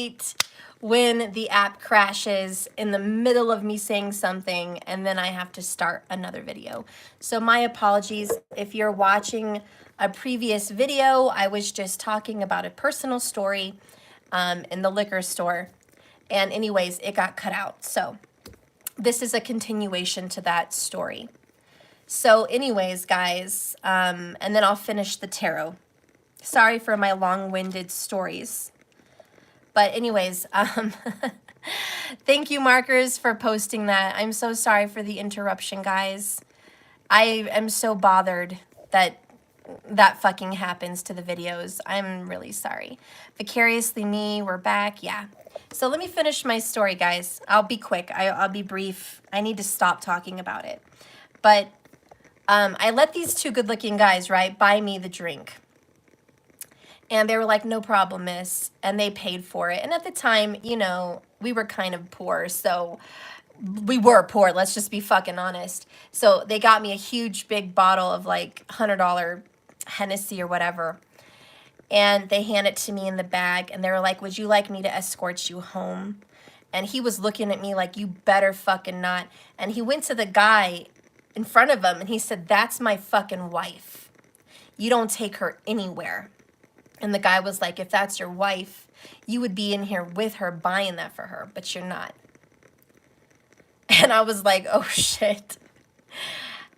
hate when the app crashes in the middle of me saying something and then I have to start another video. So my apologies if you're watching a previous video. I was just talking about a personal story in the liquor store. And anyways, it got cut out. So this is a continuation to that story. So anyways, guys, and then I'll finish the tarot. Sorry for my long-winded stories. But anyways, thank you, Markers, for posting that. I'm so sorry for the interruption, guys. I am so bothered that that fucking happens to the videos. I'm really sorry. Vicariously Me, we're back. Yeah. So let me finish my story, guys. I'll be quick. I'll be brief. I need to stop talking about it. But I let these two good-looking guys, right, buy me the drink. And they were like, no problem, miss. And they paid for it. And at the time, you know, we were kind of poor. So we were poor. Let's just be fucking honest. So they got me a huge big bottle of like $100 Hennessy or whatever. And they handed it to me in the bag. And they were like, would you like me to escort you home? And he was looking at me like, you better fucking not. And he went to the guy in front of him and he said, that's my fucking wife. You don't take her anywhere. And the guy was like, if that's your wife, you would be in here with her buying that for her, but you're not. And I was like, oh shit.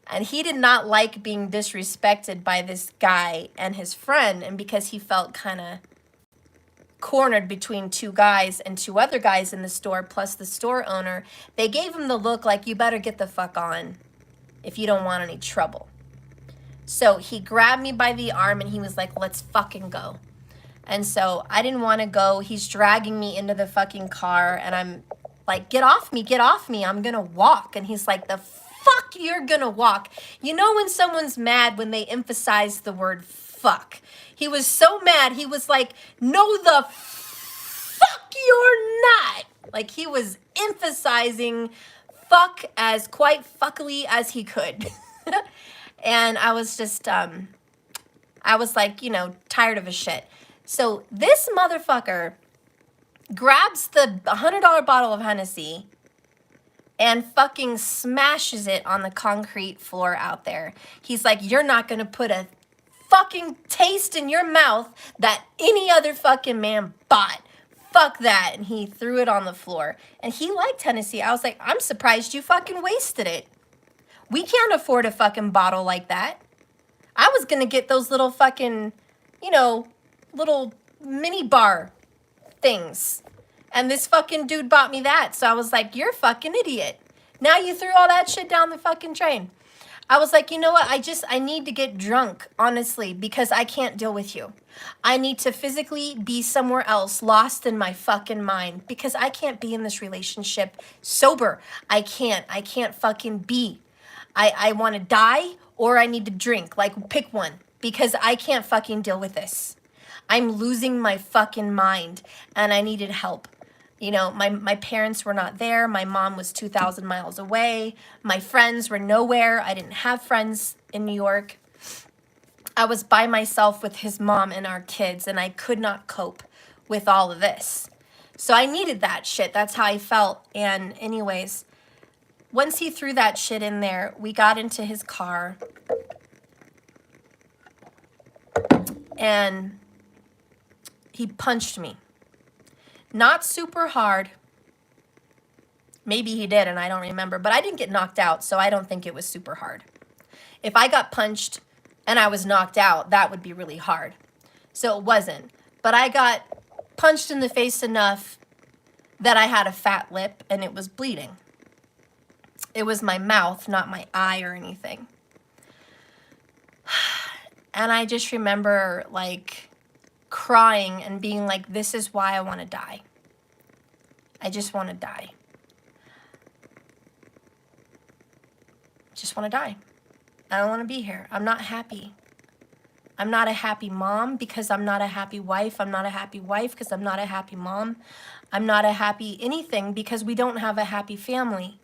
And he did not like being disrespected by this guy and his friend. And because he felt kind of cornered between two guys and two other guys in the store, plus the store owner, they gave him the look like, you better get the fuck on if you don't want any trouble. So he grabbed me by the arm and he was like, let's fucking go. And so I didn't want to go. He's dragging me into the fucking car and I'm like, get off me, I'm gonna walk. And he's like, the fuck you're gonna walk? You know when someone's mad when they emphasize the word fuck. He was so mad, he was like, no the fuck you're not. Like he was emphasizing fuck as quite fuckily as he could. And I was just, I was like, you know, tired of his shit. So this motherfucker grabs the $100 bottle of Hennessy and fucking smashes it on the concrete floor out there. He's like, you're not going to put a fucking taste in your mouth that any other fucking man bought. Fuck that. And he threw it on the floor. And he liked Hennessy. I was like, I'm surprised you fucking wasted it. We can't afford a fucking bottle like that. I was going to get those little fucking, you know, little mini bar things. And this fucking dude bought me that. So I was like, you're a fucking idiot. Now you threw all that shit down the fucking drain. I was like, you know what? I need to get drunk, honestly, because I can't deal with you. I need to physically be somewhere else, lost in my fucking mind, because I can't be in this relationship sober. I can't fucking be. I want to die or I need to drink. Like, pick one, because I can't fucking deal with this. I'm losing my fucking mind and I needed help. You know, my parents were not there. My mom was 2,000 miles away. My friends were nowhere. I didn't have friends in New York. I was by myself with his mom and our kids, and I could not cope with all of this. So I needed that shit. That's how I felt. And anyways, once he threw that shit in there, we got into his car. And he punched me. Not super hard. Maybe he did and I don't remember, but I didn't get knocked out, so I don't think it was super hard. If I got punched and I was knocked out, that would be really hard. So it wasn't. But I got punched in the face enough that I had a fat lip and it was bleeding. It was my mouth, not my eye or anything. And I just remember like crying and being like, this is why I want to die. I just want to die. Just want to die. I don't want to be here. I'm not happy. I'm not a happy mom because I'm not a happy wife. I'm not a happy wife because I'm not a happy mom. I'm not a happy anything because we don't have a happy family.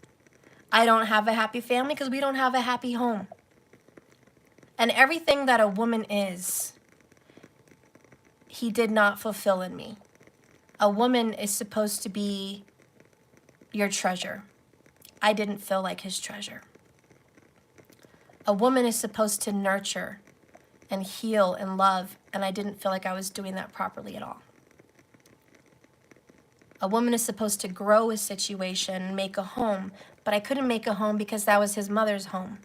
I don't have a happy family because we don't have a happy home. And everything that a woman is, he did not fulfill in me. A woman is supposed to be your treasure. I didn't feel like his treasure. A woman is supposed to nurture and heal and love, and I didn't feel like I was doing that properly at all. A woman is supposed to grow a situation, make a home, but I couldn't make a home because that was his mother's home.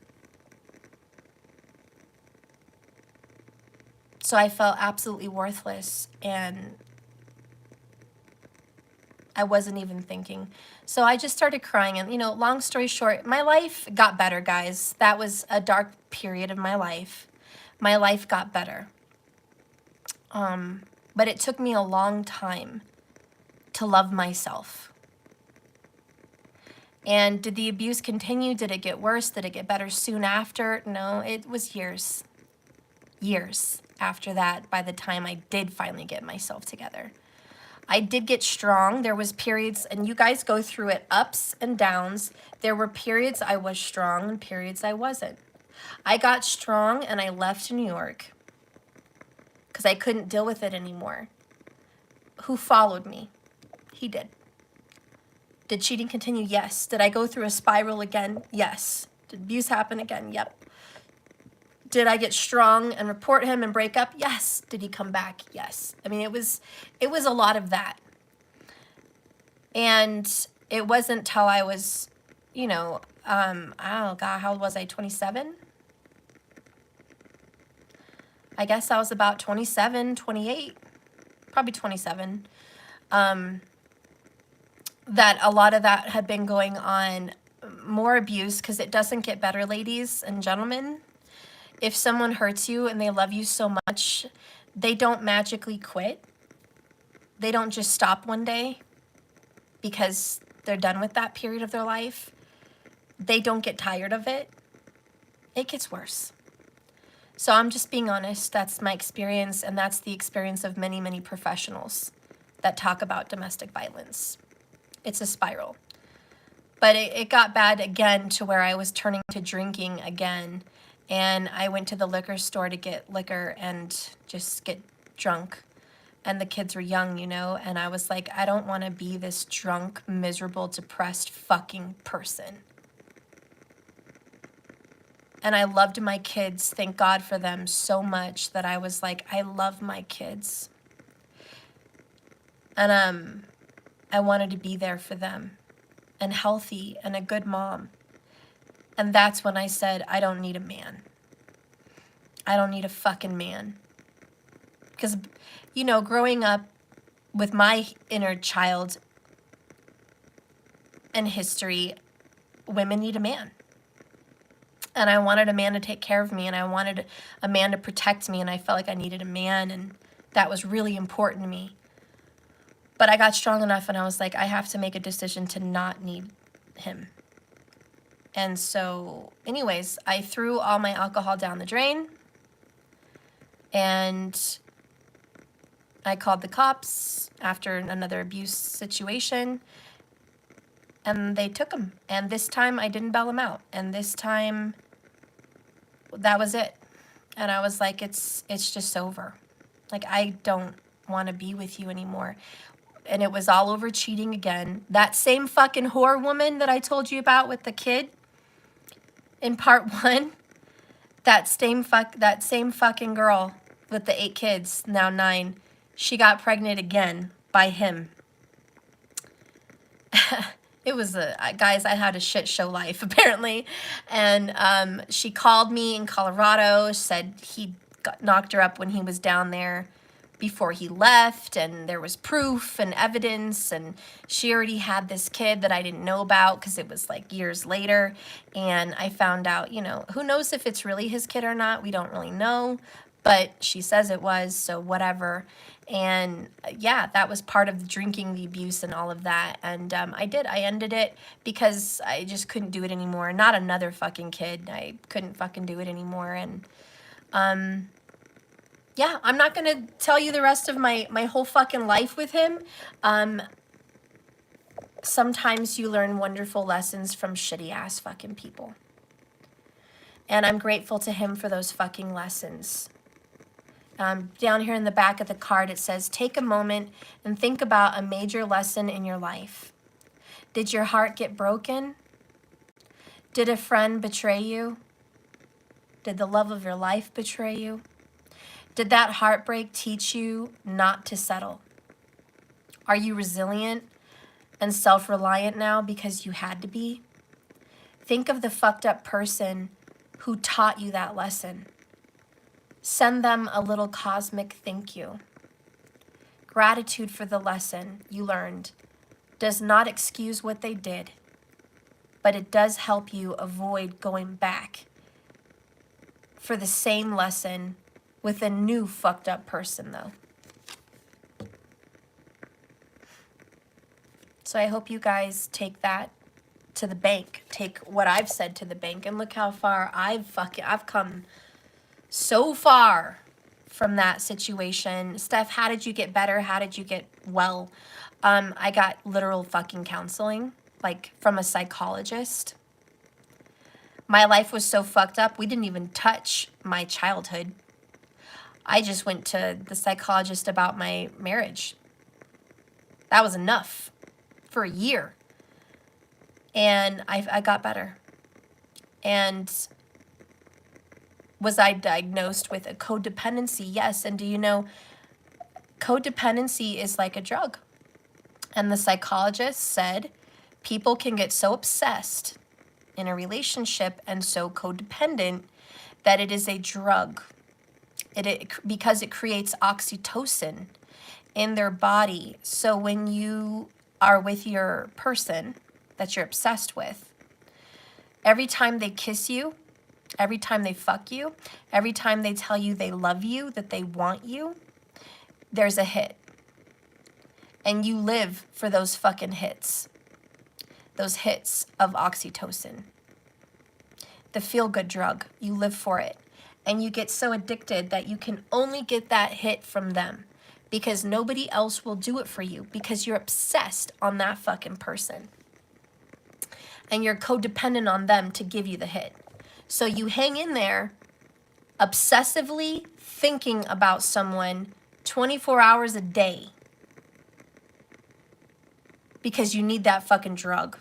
So I felt absolutely worthless, and I wasn't even thinking. So I just started crying, and long story short, my life got better, guys. That was a dark period of my life. My life got better. But it took me a long time to love myself. And did the abuse continue? Did it get worse? Did it get better soon after? No, it was years after that by the time I did finally get myself together. I did get strong. There was periods, and you guys go through it, ups and downs. There were periods I was strong and periods I wasn't. I got strong and I left New York because I couldn't deal with it anymore. Who followed me? He did. Did cheating continue? Yes. Did I go through a spiral again? Yes. Did abuse happen again? Yep. Did I get strong and report him and break up? Yes. Did he come back? Yes. I mean, it was a lot of that. And it wasn't till I was, oh God, how old was I? 27? I guess I was about 27, 28, probably 27. That a lot of that had been going on, more abuse, because it doesn't get better, ladies and gentlemen. If someone hurts you and they love you so much, they don't magically quit. They don't just stop one day because they're done with that period of their life. They don't get tired of it. It gets worse. So I'm just being honest. That's my experience, and that's the experience of many, many professionals that talk about domestic violence. It's a spiral. But it got bad again to where I was turning to drinking again. And I went to the liquor store to get liquor and just get drunk. And the kids were young, and I was like, I don't want to be this drunk, miserable, depressed fucking person. And I loved my kids, thank God for them, so much that I was like, I love my kids. And I wanted to be there for them and healthy and a good mom. And that's when I said, I don't need a man. I don't need a fucking man. Because, growing up with my inner child and history, women need a man. And I wanted a man to take care of me, and I wanted a man to protect me, and I felt like I needed a man, and that was really important to me. But I got strong enough, and I was like, I have to make a decision to not need him. And so, anyways, I threw all my alcohol down the drain, and I called the cops after another abuse situation, and they took him. And this time, I didn't bail him out. And this time, that was it. And I was like, it's just over. Like, I don't want to be with you anymore. And it was all over cheating again. That same fucking whore woman that I told you about with the kid in part 1, that same fucking girl with the 8 kids, now 9, she got pregnant again by him. It was guys, I had a shit show life apparently. And she called me in Colorado, said he knocked her up when he was down there before he left, and there was proof and evidence, and she already had this kid that I didn't know about because it was like years later. And I found out, who knows if it's really his kid or not, we don't really know, but she says it was, so whatever. And yeah, that was part of the drinking, the abuse, and all of that. And I ended it because I just couldn't do it anymore. Not another fucking kid. I couldn't fucking do it anymore. And yeah, I'm not going to tell you the rest of my whole fucking life with him. Sometimes you learn wonderful lessons from shitty ass fucking people. And I'm grateful to him for those fucking lessons. Down here in the back of the card, it says, take a moment and think about a major lesson in your life. Did your heart get broken? Did a friend betray you? Did the love of your life betray you? Did that heartbreak teach you not to settle? Are you resilient and self-reliant now because you had to be? Think of the fucked up person who taught you that lesson. Send them a little cosmic thank you. Gratitude for the lesson you learned does not excuse what they did, but it does help you avoid going back for the same lesson with a new fucked up person, though. So I hope you guys take that to the bank. Take what I've said to the bank, and look how far I've come so far from that situation. Steph, how did you get better? How did you get well? I got literal fucking counseling, like from a psychologist. My life was so fucked up, we didn't even touch my childhood. I just went to the psychologist about my marriage. That was enough for a year. And I got better. And was I diagnosed with a codependency? Yes. And do you know, codependency is like a drug. And the psychologist said people can get so obsessed in a relationship and so codependent that it is a drug. Because it creates oxytocin in their body. So when you are with your person that you're obsessed with, every time they kiss you, every time they fuck you, every time they tell you they love you, that they want you, there's a hit. And you live for those fucking hits. Those hits of oxytocin. The feel-good drug. You live for it. And you get so addicted that you can only get that hit from them. Because nobody else will do it for you. Because you're obsessed on that fucking person. And you're codependent on them to give you the hit. So you hang in there, obsessively thinking about someone 24 hours a day. Because you need that fucking drug.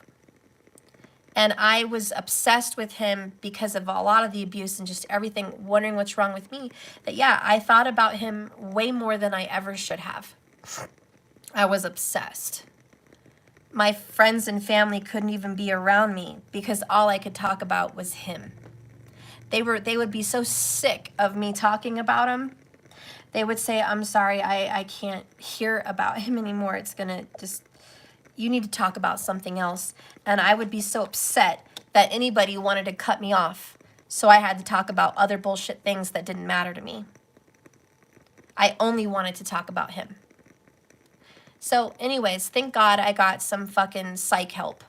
And I was obsessed with him because of a lot of the abuse and just everything, wondering what's wrong with me. That, yeah, I thought about him way more than I ever should have. I was obsessed. My friends and family couldn't even be around me because all I could talk about was him. They would be so sick of me talking about him. They would say, I'm sorry, I can't hear about him anymore. It's gonna just... You need to talk about something else. And I would be so upset that anybody wanted to cut me off. So I had to talk about other bullshit things that didn't matter to me. I only wanted to talk about him. So anyways, thank God I got some fucking psych help.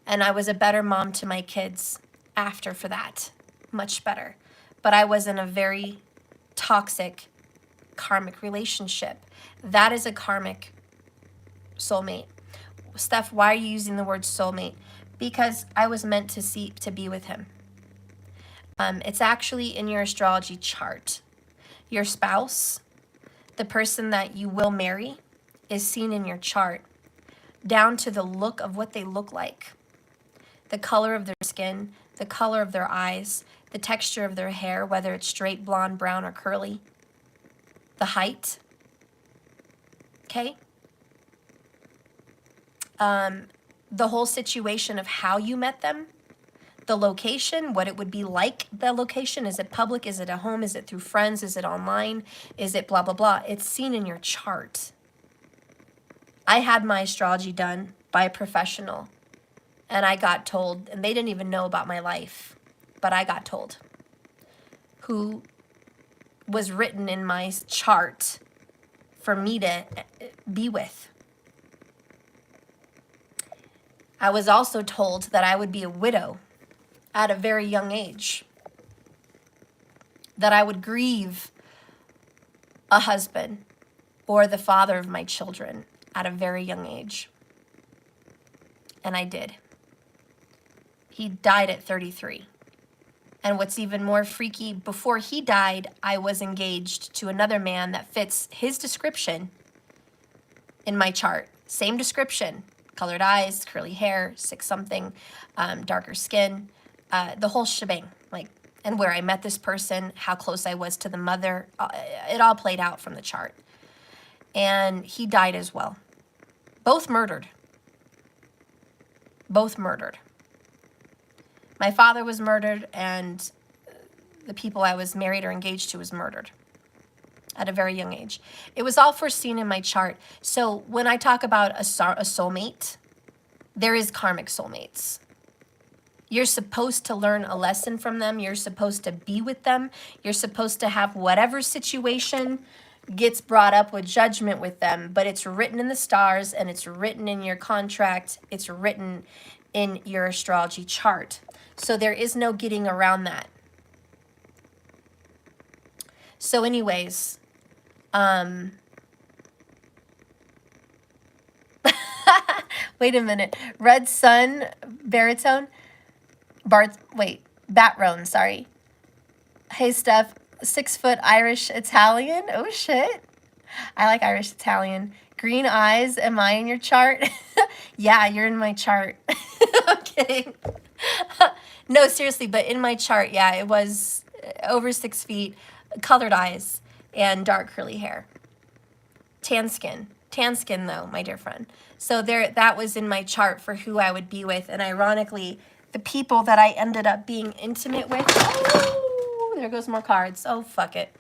And I was a better mom to my kids after for that. Much better. But I was in a very toxic karmic relationship. That is a karmic soulmate. Steph, why are you using the word soulmate? Because I was meant to be with him. It's actually in your astrology chart. Your spouse, the person that you will marry, is seen in your chart, down to the look of what they look like. The color of their skin, the color of their eyes, the texture of their hair, whether it's straight, blonde, brown, or curly. The height. Okay? The whole situation of how you met them, the location, what it would be like, the location. Is it public? Is it a home? Is it through friends? Is it online? Is it blah, blah, blah? It's seen in your chart. I had my astrology done by a professional, and I got told, and they didn't even know about my life, but I got told, who was written in my chart for me to be with. I was also told that I would be a widow at a very young age, that I would grieve a husband or the father of my children at a very young age. And I did. He died at 33. And what's even more freaky, before he died, I was engaged to another man that fits his description in my chart. Same description, colored eyes, curly hair, 6-something, darker skin, the whole shebang. Like, and where I met this person, how close I was to the mother, it all played out from the chart. And he died as well. Both murdered. Both murdered. My father was murdered, and the people I was married or engaged to was murdered at a very young age. It was all foreseen in my chart. So when I talk about a soulmate, there is karmic soulmates. You're supposed to learn a lesson from them. You're supposed to be with them. You're supposed to have whatever situation gets brought up with judgment with them, but it's written in the stars and it's written in your contract. It's written in your astrology chart. So there is no getting around that. So anyways, wait a minute. Red Sun, baritone, Batrone, sorry. Hey, Steph, 6-foot Irish Italian. Oh, shit. I like Irish Italian. Green eyes, am I in your chart? Yeah, you're in my chart. I'm kidding. No, seriously, but in my chart, yeah, it was over 6 feet, colored eyes, and dark curly hair. Tan skin though, my dear friend. So that was in my chart for who I would be with. And ironically, the people that I ended up being intimate with, oh, there goes more cards. Oh, fuck it.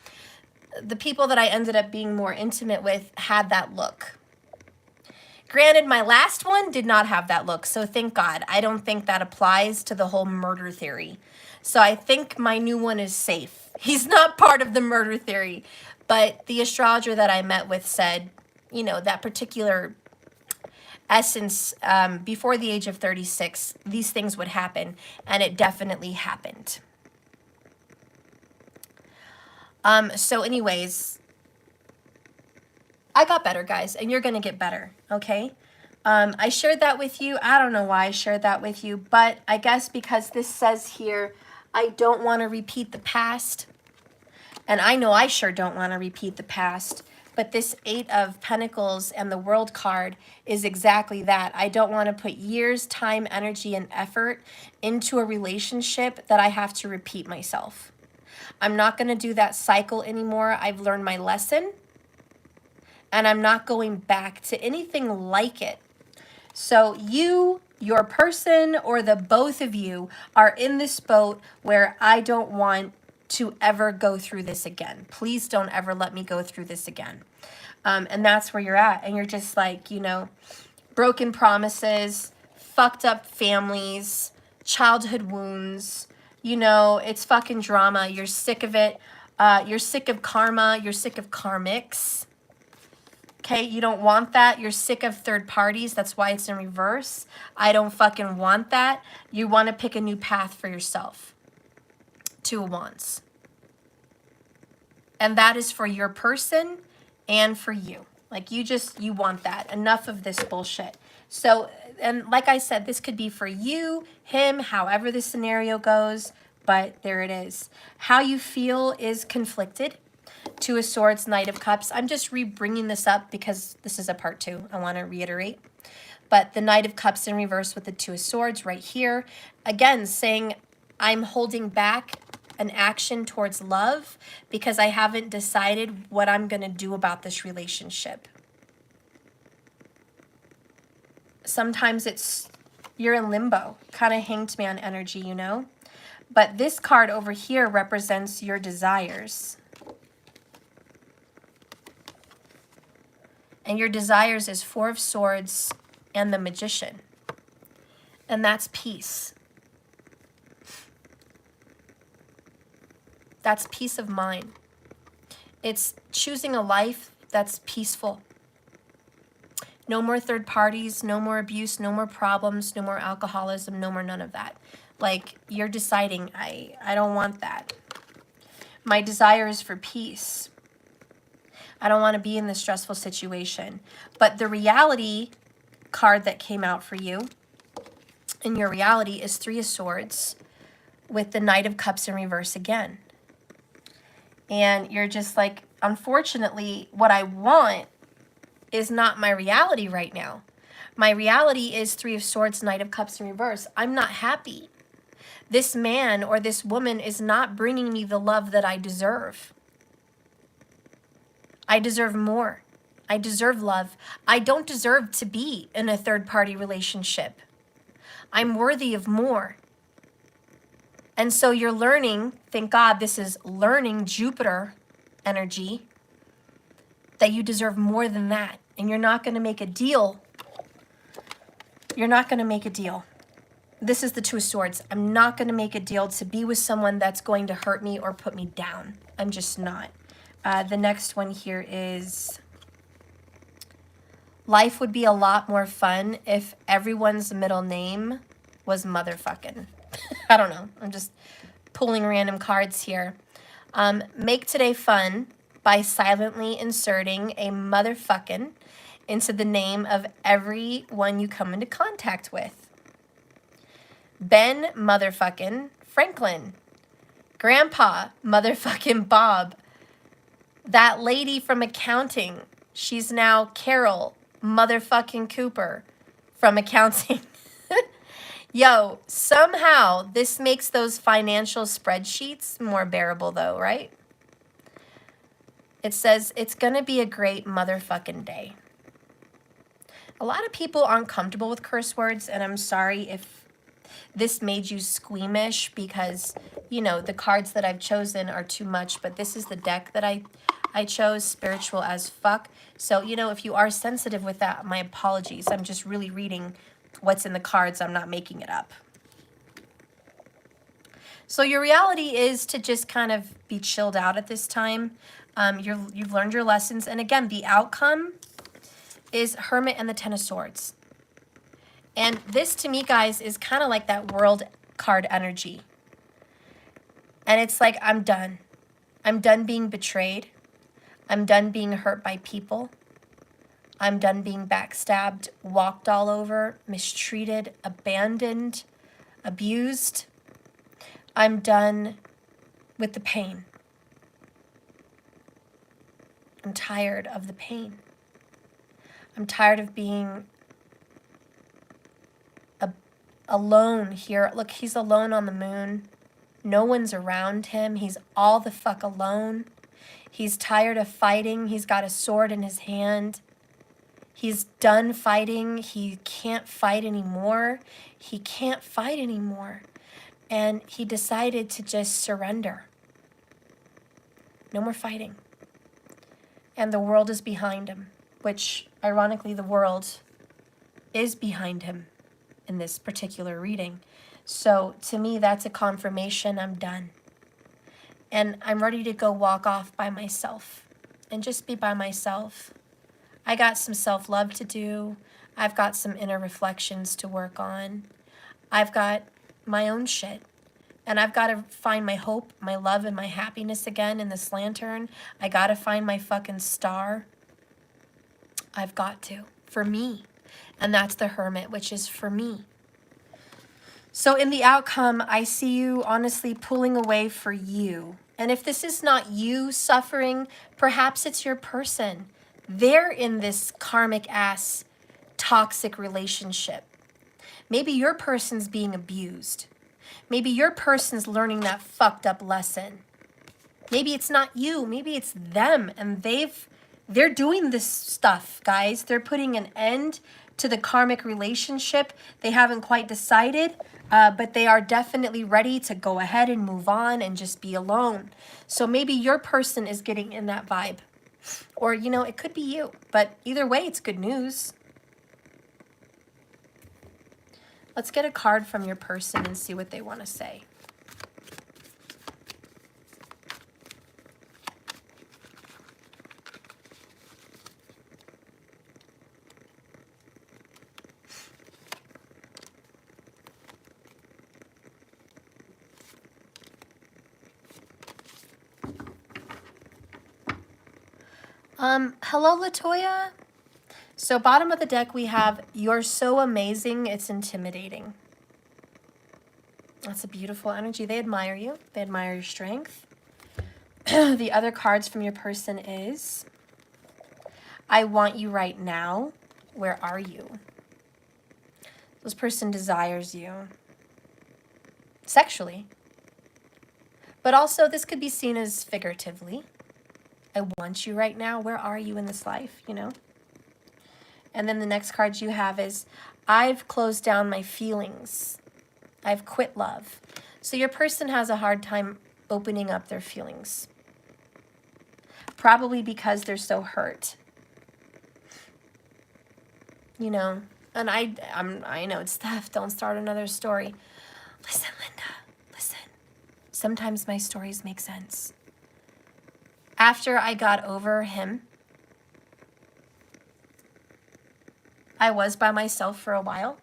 The people that I ended up being more intimate with had that look. Granted, my last one did not have that look, so thank God. I don't think that applies to the whole murder theory. So I think my new one is safe. He's not part of the murder theory. But the astrologer that I met with said, you know, that particular essence, before the age of 36, these things would happen, and it definitely happened. So anyways, I got better, guys, and you're going to get better, okay? I shared that with you. I don't know why I shared that with you, but I guess because this says here, I don't want to repeat the past. And I know I sure don't want to repeat the past. But this 8 of Pentacles and the World card is exactly that. I don't want to put years, time, energy, and effort into a relationship that I have to repeat myself. I'm not going to do that cycle anymore. I've learned my lesson. And I'm not going back to anything like it. So you, your person, or the both of you are in this boat where I don't want to ever go through this again. Please don't ever let me go through this again. And that's where you're at. And you're just like, you know, broken promises, fucked up families, childhood wounds. You know, it's fucking drama. You're sick of it. You're sick of karma. You're sick of karmics. Okay, you don't want that. You're sick of third parties. That's why it's in reverse. I don't fucking want that. You want to pick a new path for yourself. 2 of Wands. And that is for your person and for you. Like you want that. Enough of this bullshit. So, and like I said, this could be for you, him, however the scenario goes, but there it is. How you feel is conflicted. 2 of Swords, Knight of Cups. I'm just bringing this up because this is a part 2. I want to reiterate. But the Knight of Cups in reverse with the 2 of Swords right here. Again, saying I'm holding back an action towards love because I haven't decided what I'm going to do about this relationship. Sometimes it's you're in limbo, kind of Hanged Man energy, you know? But this card over here represents your desires. And your desires is 4 of Swords and the Magician. And that's peace. That's peace of mind. It's choosing a life that's peaceful. No more third parties, no more abuse, no more problems, no more alcoholism, no more none of that. Like, you're deciding, I don't want that. My desire is for peace. I don't want to be in this stressful situation. But the reality card that came out for you, in your reality, is 3 of Swords with the Knight of Cups in reverse again. And you're just like, unfortunately, what I want is not my reality right now. My reality is Three of Swords, Knight of Cups in reverse. I'm not happy. This man or this woman is not bringing me the love that I deserve. I deserve more. I deserve love. I don't deserve to be in a third-party relationship. I'm worthy of more. And so you're learning, thank God this is learning Jupiter energy, that you deserve more than that. And you're not going to make a deal. You're not going to make a deal. This is the Two of Swords. I'm not going to make a deal to be with someone that's going to hurt me or put me down. I'm just not. The next one here is, life would be a lot more fun if everyone's middle name was motherfucking. I don't know. I'm just pulling random cards here. Make today fun by silently inserting a motherfucking into the name of everyone you come into contact with. Ben motherfucking Franklin. Grandpa motherfucking Bob. That lady from accounting, she's now Carol motherfucking Cooper from accounting. Yo, somehow this makes those financial spreadsheets more bearable though, right? It says it's gonna be a great motherfucking day. A lot of people aren't comfortable with curse words, and I'm sorry if this made you squeamish because, you know, the cards that I've chosen are too much, but this is the deck that I chose, spiritual as fuck. So, you know, if you are sensitive with that, my apologies. I'm just really reading what's in the cards. I'm not making it up. So your reality is to just kind of be chilled out at this time. You've learned your lessons. And again, the outcome is Hermit and the Ten of Swords. And this, to me, guys, is kind of like that World card energy. And it's like, I'm done. I'm done being betrayed. I'm done being hurt by people. I'm done being backstabbed, walked all over, mistreated, abandoned, abused. I'm done with the pain. I'm tired of the pain. I'm tired of being alone here. Look, he's alone on the moon. No one's around him. He's all the fuck alone. He's tired of fighting. He's got a sword in his hand. He's done fighting. He can't fight anymore. He can't fight anymore. And he decided to just surrender. No more fighting. And the world is behind him, which, ironically, the world is behind him in this particular reading. So to me, that's a confirmation I'm done. And I'm ready to go walk off by myself and just be by myself. I got some self-love to do. I've got some inner reflections to work on. I've got my own shit. And I've got to find my hope, my love, and my happiness again in this lantern. I got to find my fucking star. I've got to. For me. And that's the Hermit, which is for me. So in the outcome, I see you honestly pulling away for you. And if this is not you suffering, perhaps it's your person. They're in this karmic ass toxic relationship. Maybe your person's being abused. Maybe your person's learning that fucked up lesson. Maybe it's not you. Maybe it's them. And they're doing this stuff, guys. They're putting an end to the karmic relationship. They haven't quite decided, but they are definitely ready to go ahead and move on and just be alone. So maybe your person is getting in that vibe. Or, you know, it could be you. But either way, it's good news. Let's get a card from your person and see what they want to say. Hello, Latoya. So bottom of the deck, we have, you're so amazing, it's intimidating. That's a beautiful energy. They admire you. They admire your strength. The other cards from your person is, I want you right now. Where are you? This person desires you sexually. But also this could be seen as figuratively. I want you right now. Where are you in this life, you know? And then the next card you have is, I've closed down my feelings. I've quit love. So your person has a hard time opening up their feelings. Probably because they're so hurt. You know, and I know it's tough. Don't start another story. Listen, Linda, listen. Sometimes my stories make sense. After I got over him, I was by myself for a while.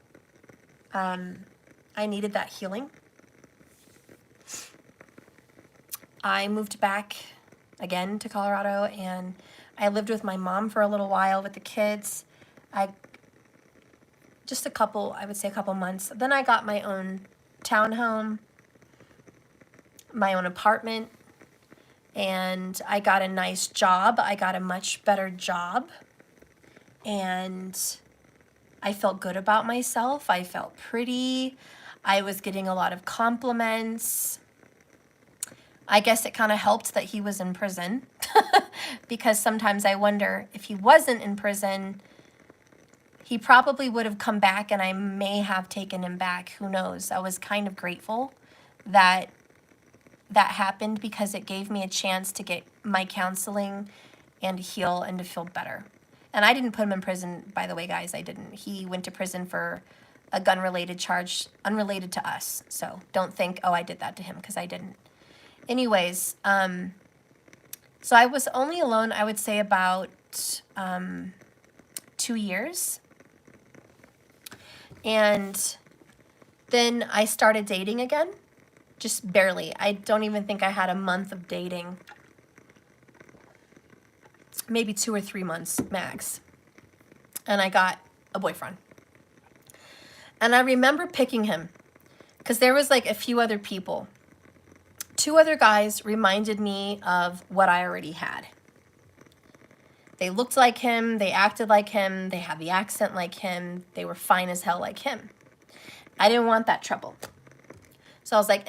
I needed that healing. I moved back again to Colorado, and I lived with my mom for a little while with the kids. I would say a couple months. Then I got my own townhome, my own apartment, and I got a nice job. I got a much better job, and I felt good about myself. I felt pretty. I was getting a lot of compliments. I guess it kind of helped that he was in prison because sometimes I wonder if he wasn't in prison, he probably would have come back and I may have taken him back. Who knows? I was kind of grateful that that happened because it gave me a chance to get my counseling and heal and to feel better. And I didn't put him in prison, by the way, guys. I didn't. He went to prison for a gun-related charge unrelated to us. So don't think, oh, I did that to him, because I didn't. Anyways, so I was only alone, I would say, about 2 years. And then I started dating again, just barely. I don't even think I had a month of dating. Maybe 2 or 3 months max. And I got a boyfriend. And I remember picking him because there was like a few other people. 2 other guys reminded me of what I already had. They looked like him, they acted like him, they had the accent like him, they were fine as hell like him. I didn't want that trouble. So I was like,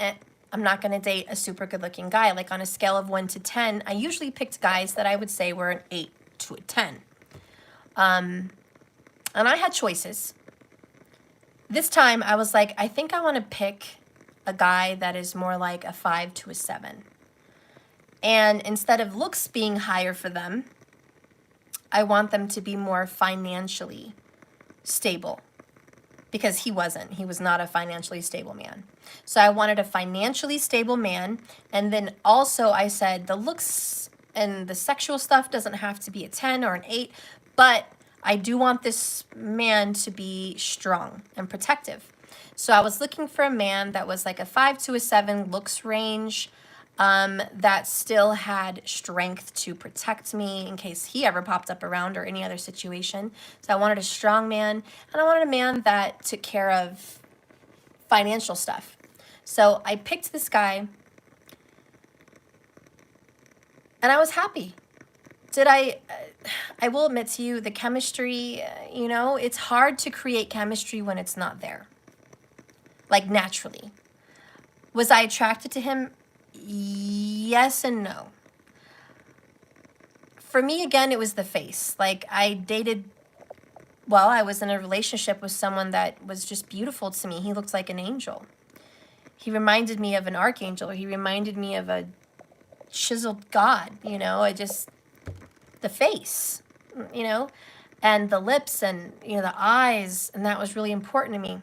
I'm not gonna date a super good looking guy. Like on a scale of 1 to 10, I usually picked guys that I would say were an 8 to a 10. And I had choices. This time I was like, I think I wanna pick a guy that is more like a 5 to a 7. And instead of looks being higher for them, I want them to be more financially stable, because he wasn't. He was not a financially stable man. So I wanted a financially stable man. And then also I said the looks and the sexual stuff doesn't have to be a 10 or an 8, but I do want this man to be strong and protective. So I was looking for a man that was like a 5 to a 7 looks range, that still had strength to protect me in case he ever popped up around or any other situation. So I wanted a strong man, and I wanted a man that took care of financial stuff. So I picked this guy, and I was happy. I will admit to you, the chemistry, you know, it's hard to create chemistry when it's not there. Like naturally. Was I attracted to him? Yes and no. For me, again, it was the face. Like I was in a relationship with someone that was just beautiful to me. He looked like an angel. He reminded me of an archangel. He reminded me of a chiseled God, you know, the face, you know, and the lips and, you know, the eyes. And that was really important to me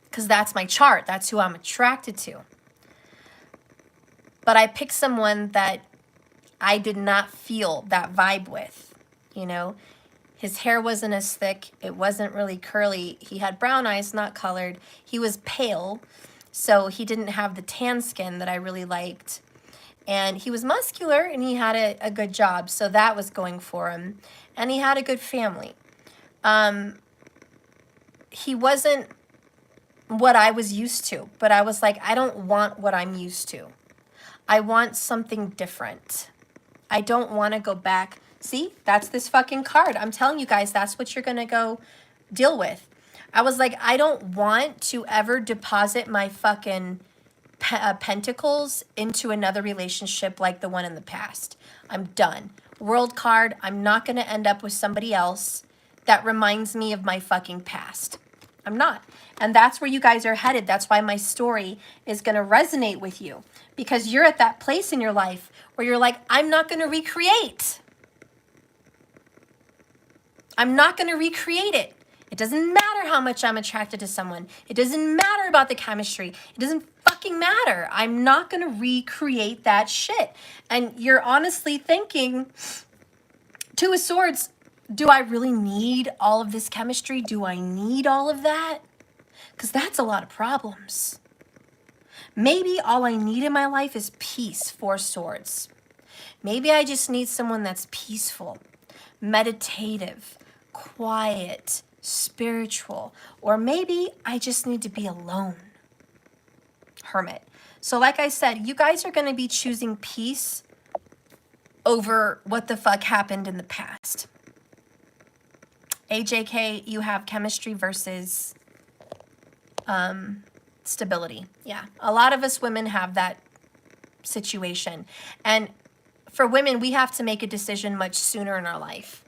because that's my chart. That's who I'm attracted to. But I picked someone that I did not feel that vibe with, you know. His hair wasn't as thick. It wasn't really curly. He had brown eyes, not colored. He was pale, so he didn't have the tan skin that I really liked. And he was muscular, and he had a good job, so that was going for him. And he had a good family. He wasn't what I was used to. But I was like, I don't want what I'm used to. I want something different. I don't want to go back. See, that's this fucking card. I'm telling you guys, that's what you're going to go deal with. I was like, I don't want to ever deposit my fucking pentacles into another relationship like the one in the past. I'm done. World card, I'm not going to end up with somebody else that reminds me of my fucking past. I'm not. And that's where you guys are headed. That's why my story is going to resonate with you, because you're at that place in your life where you're like, I'm not going to recreate. I'm not going to recreate it. It doesn't matter how much I'm attracted to someone. It doesn't matter about the chemistry. It doesn't fucking matter. I'm not going to recreate that shit. And you're honestly thinking, Two of Swords, do I really need all of this chemistry? Do I need all of that? Because that's a lot of problems. Maybe all I need in my life is peace, Four Swords. Maybe I just need someone that's peaceful, meditative, quiet, spiritual, or maybe I just need to be alone. Hermit. So like I said, you guys are going to be choosing peace over what the fuck happened in the past. AJK, you have chemistry versus stability. Yeah, a lot of us women have that situation. And for women, we have to make a decision much sooner in our life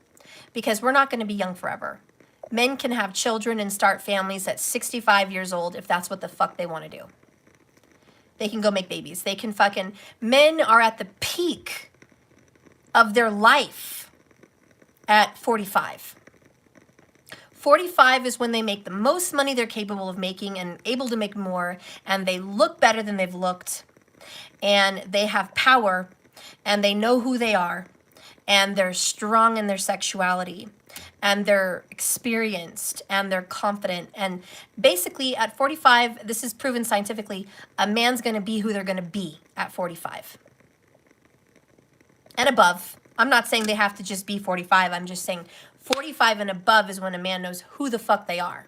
because we're not going to be young forever. Men can have children and start families at 65 years old if that's what the fuck they want to do. They can go make babies. They can fucking... Men are at the peak of their life at 45. 45 is when they make the most money they're capable of making and able to make more, and they look better than they've looked, and they have power, and they know who they are, and they're strong in their sexuality, and they're experienced, and they're confident. And basically at 45, this is proven scientifically, a man's going to be who they're going to be at 45 and above. I'm not saying they have to just be 45. I'm just saying 45 and above is when a man knows who the fuck they are.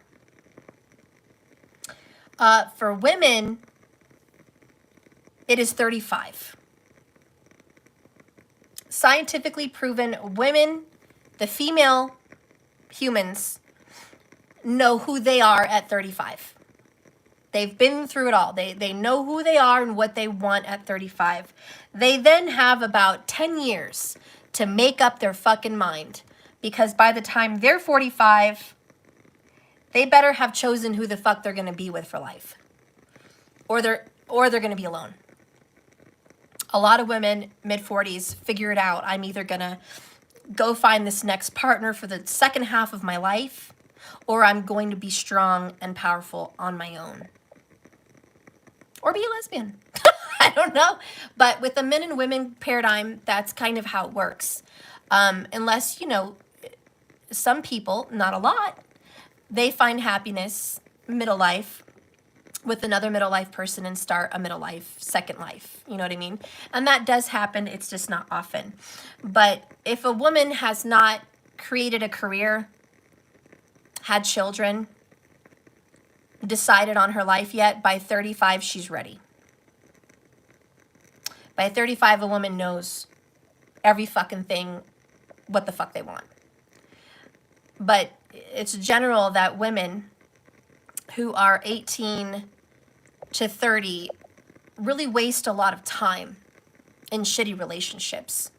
For women, it is 35. Scientifically proven, women, the female humans, know who they are at 35. They've been through it all. They know who they are and what they want at 35. They then have about 10 years to make up their fucking mind. Because by the time they're 45, they better have chosen who the fuck they're going to be with for life. Or they're going to be alone. A lot of women, mid-40s, figure it out. I'm either going to go find this next partner for the second half of my life, or I'm going to be strong and powerful on my own. Or be a lesbian. I don't know. But with the men and women paradigm, that's kind of how it works. Unless, you know, some people, not a lot, they find happiness middle life with another middle life person and start a middle life, second life. You know what I mean? And that does happen. It's just not often. But if a woman has not created a career, had children, decided on her life yet, by 35, she's ready. By 35, a woman knows every fucking thing, what the fuck they want. But it's general that women who are 18 to 30 really waste a lot of time in shitty relationships.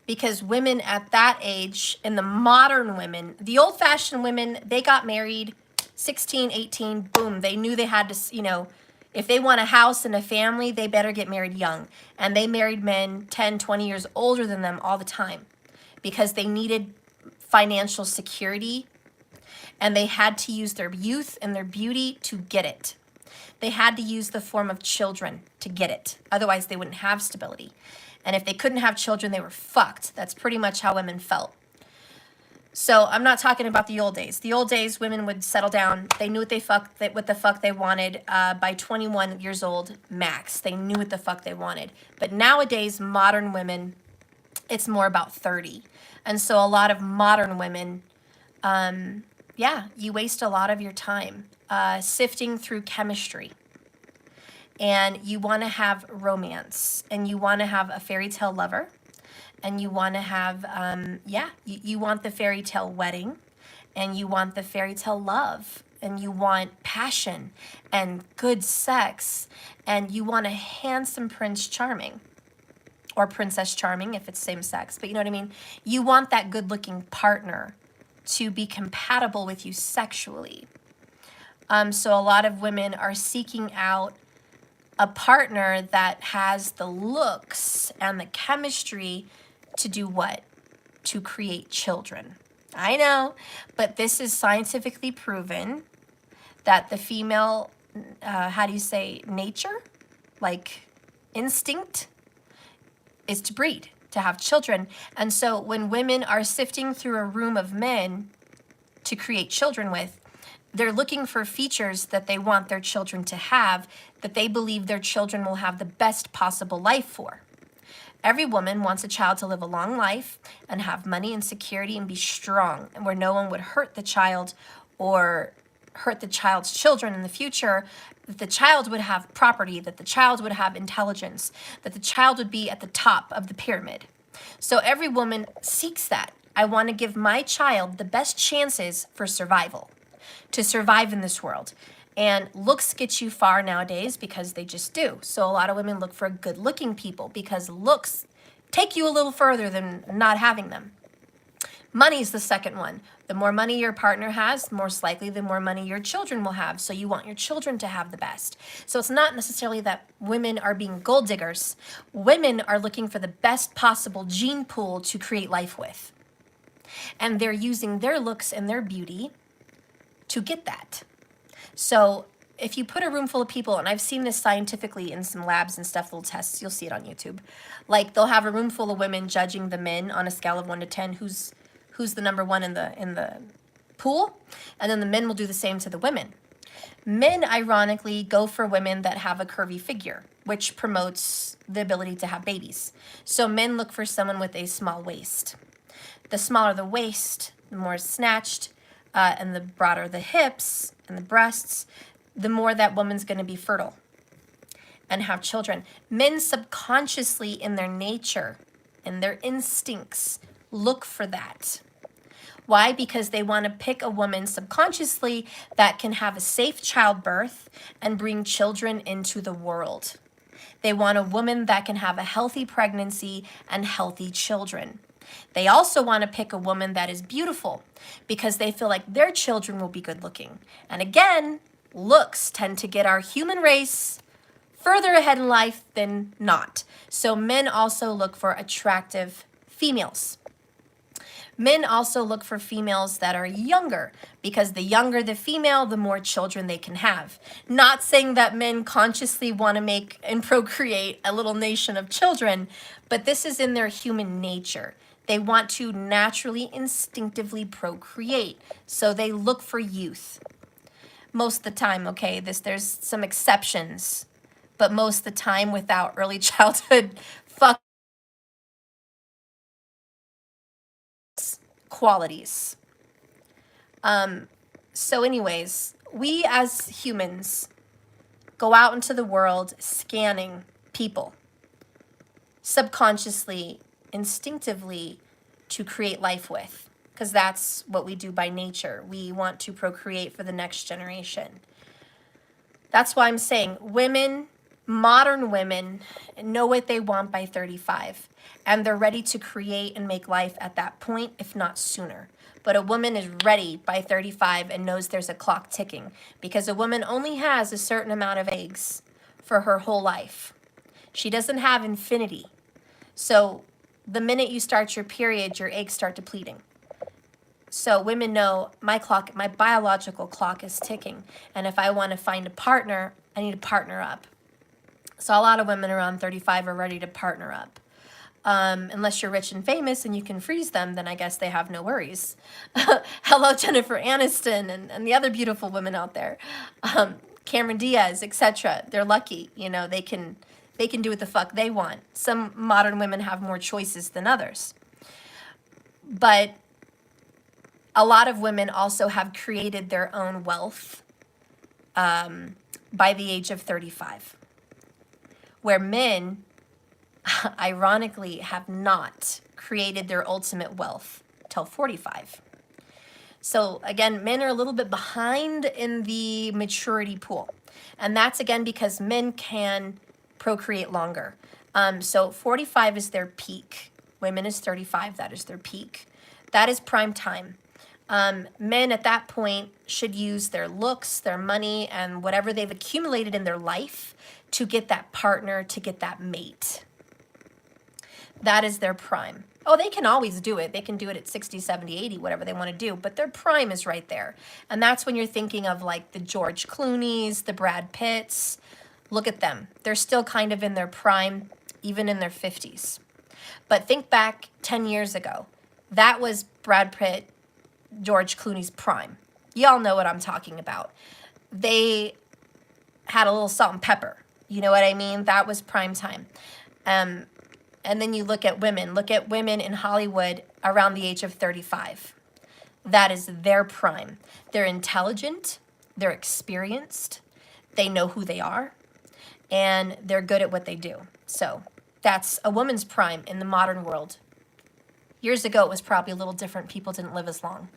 Because women at that age, and the modern women, the old-fashioned women, they got married 16, 18, boom. They knew they had to, you know, if they want a house and a family, they better get married young. And they married men 10, 20 years older than them all the time because they needed financial security, and they had to use their youth and their beauty to get it. They had to use the form of children to get it. Otherwise, they wouldn't have stability. And if they couldn't have children, they were fucked. That's pretty much how women felt. So I'm not talking about the old days. The old days, women would settle down. They knew what the fuck they wanted by 21 years old max. They knew what the fuck they wanted. But nowadays, modern women, it's more about 30. And so a lot of modern women, yeah, you waste a lot of your time sifting through chemistry, and you want to have romance, and you want to have a fairy tale lover, and you want to have, you want the fairy tale wedding, and you want the fairy tale love, and you want passion and good sex, and you want a handsome Prince Charming, or Princess Charming if it's same sex, but you know what I mean? You want that good looking partner to be compatible with you sexually. So a lot of women are seeking out a partner that has the looks and the chemistry to do what? To create children. I know, but this is scientifically proven that the female, nature, like instinct, is to breed, to have children. And so when women are sifting through a room of men to create children with, they're looking for features that they want their children to have, that they believe their children will have the best possible life for. Every woman wants a child to live a long life and have money and security and be strong, and where no one would hurt the child or hurt the child's children in the future, that the child would have property, that the child would have intelligence, that the child would be at the top of the pyramid. So every woman seeks that. I want to give my child the best chances for survival, to survive in this world. And looks get you far nowadays because they just do. So a lot of women look for good looking people because looks take you a little further than not having them. Money's the second one. The more money your partner has, most likely the more money your children will have. So you want your children to have the best. So it's not necessarily that women are being gold diggers. Women are looking for the best possible gene pool to create life with. And they're using their looks and their beauty to get that. So if you put a room full of people, and I've seen this scientifically in some labs and stuff, little tests, you'll see it on YouTube. Like they'll have a room full of women judging the men on a scale of 1 to 10, who's the number one in the pool, and then the men will do the same to the women. Men, ironically, go for women that have a curvy figure, which promotes the ability to have babies. So men look for someone with a small waist. The smaller the waist, the more snatched, and the broader the hips and the breasts, the more that woman's going to be fertile and have children. Men subconsciously in their nature, in their instincts, look for that. Why? Because they want to pick a woman subconsciously that can have a safe childbirth and bring children into the world. They want a woman that can have a healthy pregnancy and healthy children. They also want to pick a woman that is beautiful because they feel like their children will be good looking. And again, looks tend to get our human race further ahead in life than not. So men also look for attractive females. Men also look for females that are younger because the younger the female, the more children they can have. Not saying that men consciously want to make and procreate a little nation of children, but this is in their human nature. They want to naturally, instinctively procreate, so they look for youth. Most of the time, okay, there's some exceptions, but most of the time without early childhood qualities. So anyways, we as humans go out into the world scanning people subconsciously, instinctively, to create life with, because that's what we do by nature. We want to procreate for the next generation. That's why I'm saying women, modern women, know what they want by 35, and they're ready to create and make life at that point, if not sooner. But a woman is ready by 35 and knows there's a clock ticking, because a woman only has a certain amount of eggs for her whole life. She doesn't have infinity. So the minute you start your period, your eggs start depleting. So women know my clock, my biological clock is ticking. And if I want to find a partner, I need to partner up. So a lot of women around 35 are ready to partner up. Unless you're rich and famous and you can freeze them, then I guess they have no worries. Hello, Jennifer Aniston and the other beautiful women out there. Cameron Diaz, etc. They're lucky, you know, they can do what the fuck they want. Some modern women have more choices than others. But a lot of women also have created their own wealth by the age of 35, where men, ironically, have not created their ultimate wealth till 45. So again, men are a little bit behind in the maturity pool. And that's again because men can procreate longer. So 45 is their peak. Women is 35, that is their peak. That is prime time. Men at that point should use their looks, their money, and whatever they've accumulated in their life to get that partner, to get that mate. That is their prime. Oh, they can always do it. They can do it at 60, 70, 80, whatever they want to do. But their prime is right there. And that's when you're thinking of like the George Clooney's, the Brad Pitts. Look at them. They're still kind of in their prime, even in their 50s. But think back 10 years ago. That was Brad Pitt, George Clooney's prime. Y'all know what I'm talking about. They had a little salt and pepper. You know what I mean? That was prime time. And then you look at women in Hollywood around the age of 35. That is their prime. They're intelligent, they're experienced, they know who they are, and they're good at what they do. So that's a woman's prime in the modern world. Years ago, it was probably a little different. People didn't live as long.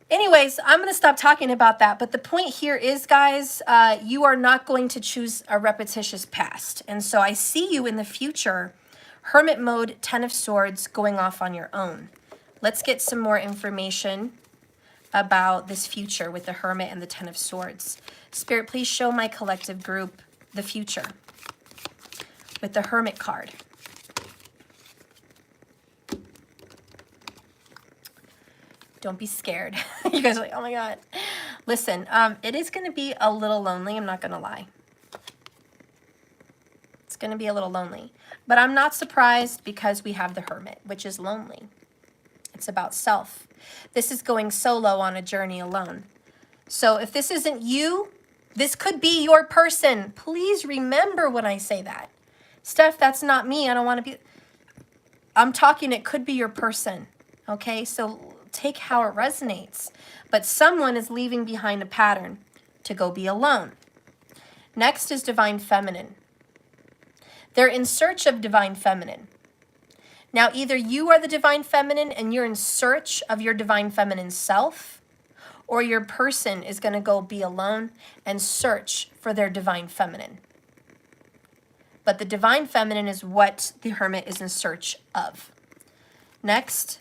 Anyways, I'm going to stop talking about that. But the point here is, guys, you are not going to choose a repetitious past. And so I see you in the future, Hermit mode, 10 of Swords, going off on your own. Let's get some more information about this future with the Hermit and the 10 of Swords. Spirit, please show my collective group the future with the Hermit card. Don't be scared. You guys are like, oh my God. Listen, it is going to be a little lonely. I'm not going to lie. It's going to be a little lonely. But I'm not surprised because we have the Hermit, which is lonely. It's about self. This is going solo on a journey alone. So if this isn't you, this could be your person. Please remember when I say that. Steph, that's not me. I don't want to be. I'm talking, it could be your person. Okay, so take how it resonates. But someone is leaving behind a pattern to go be alone. Next is Divine Feminine. They're in search of Divine Feminine. Now, either you are the Divine Feminine and you're in search of your Divine Feminine self, or your person is going to go be alone and search for their Divine Feminine. But the Divine Feminine is what the Hermit is in search of. Next,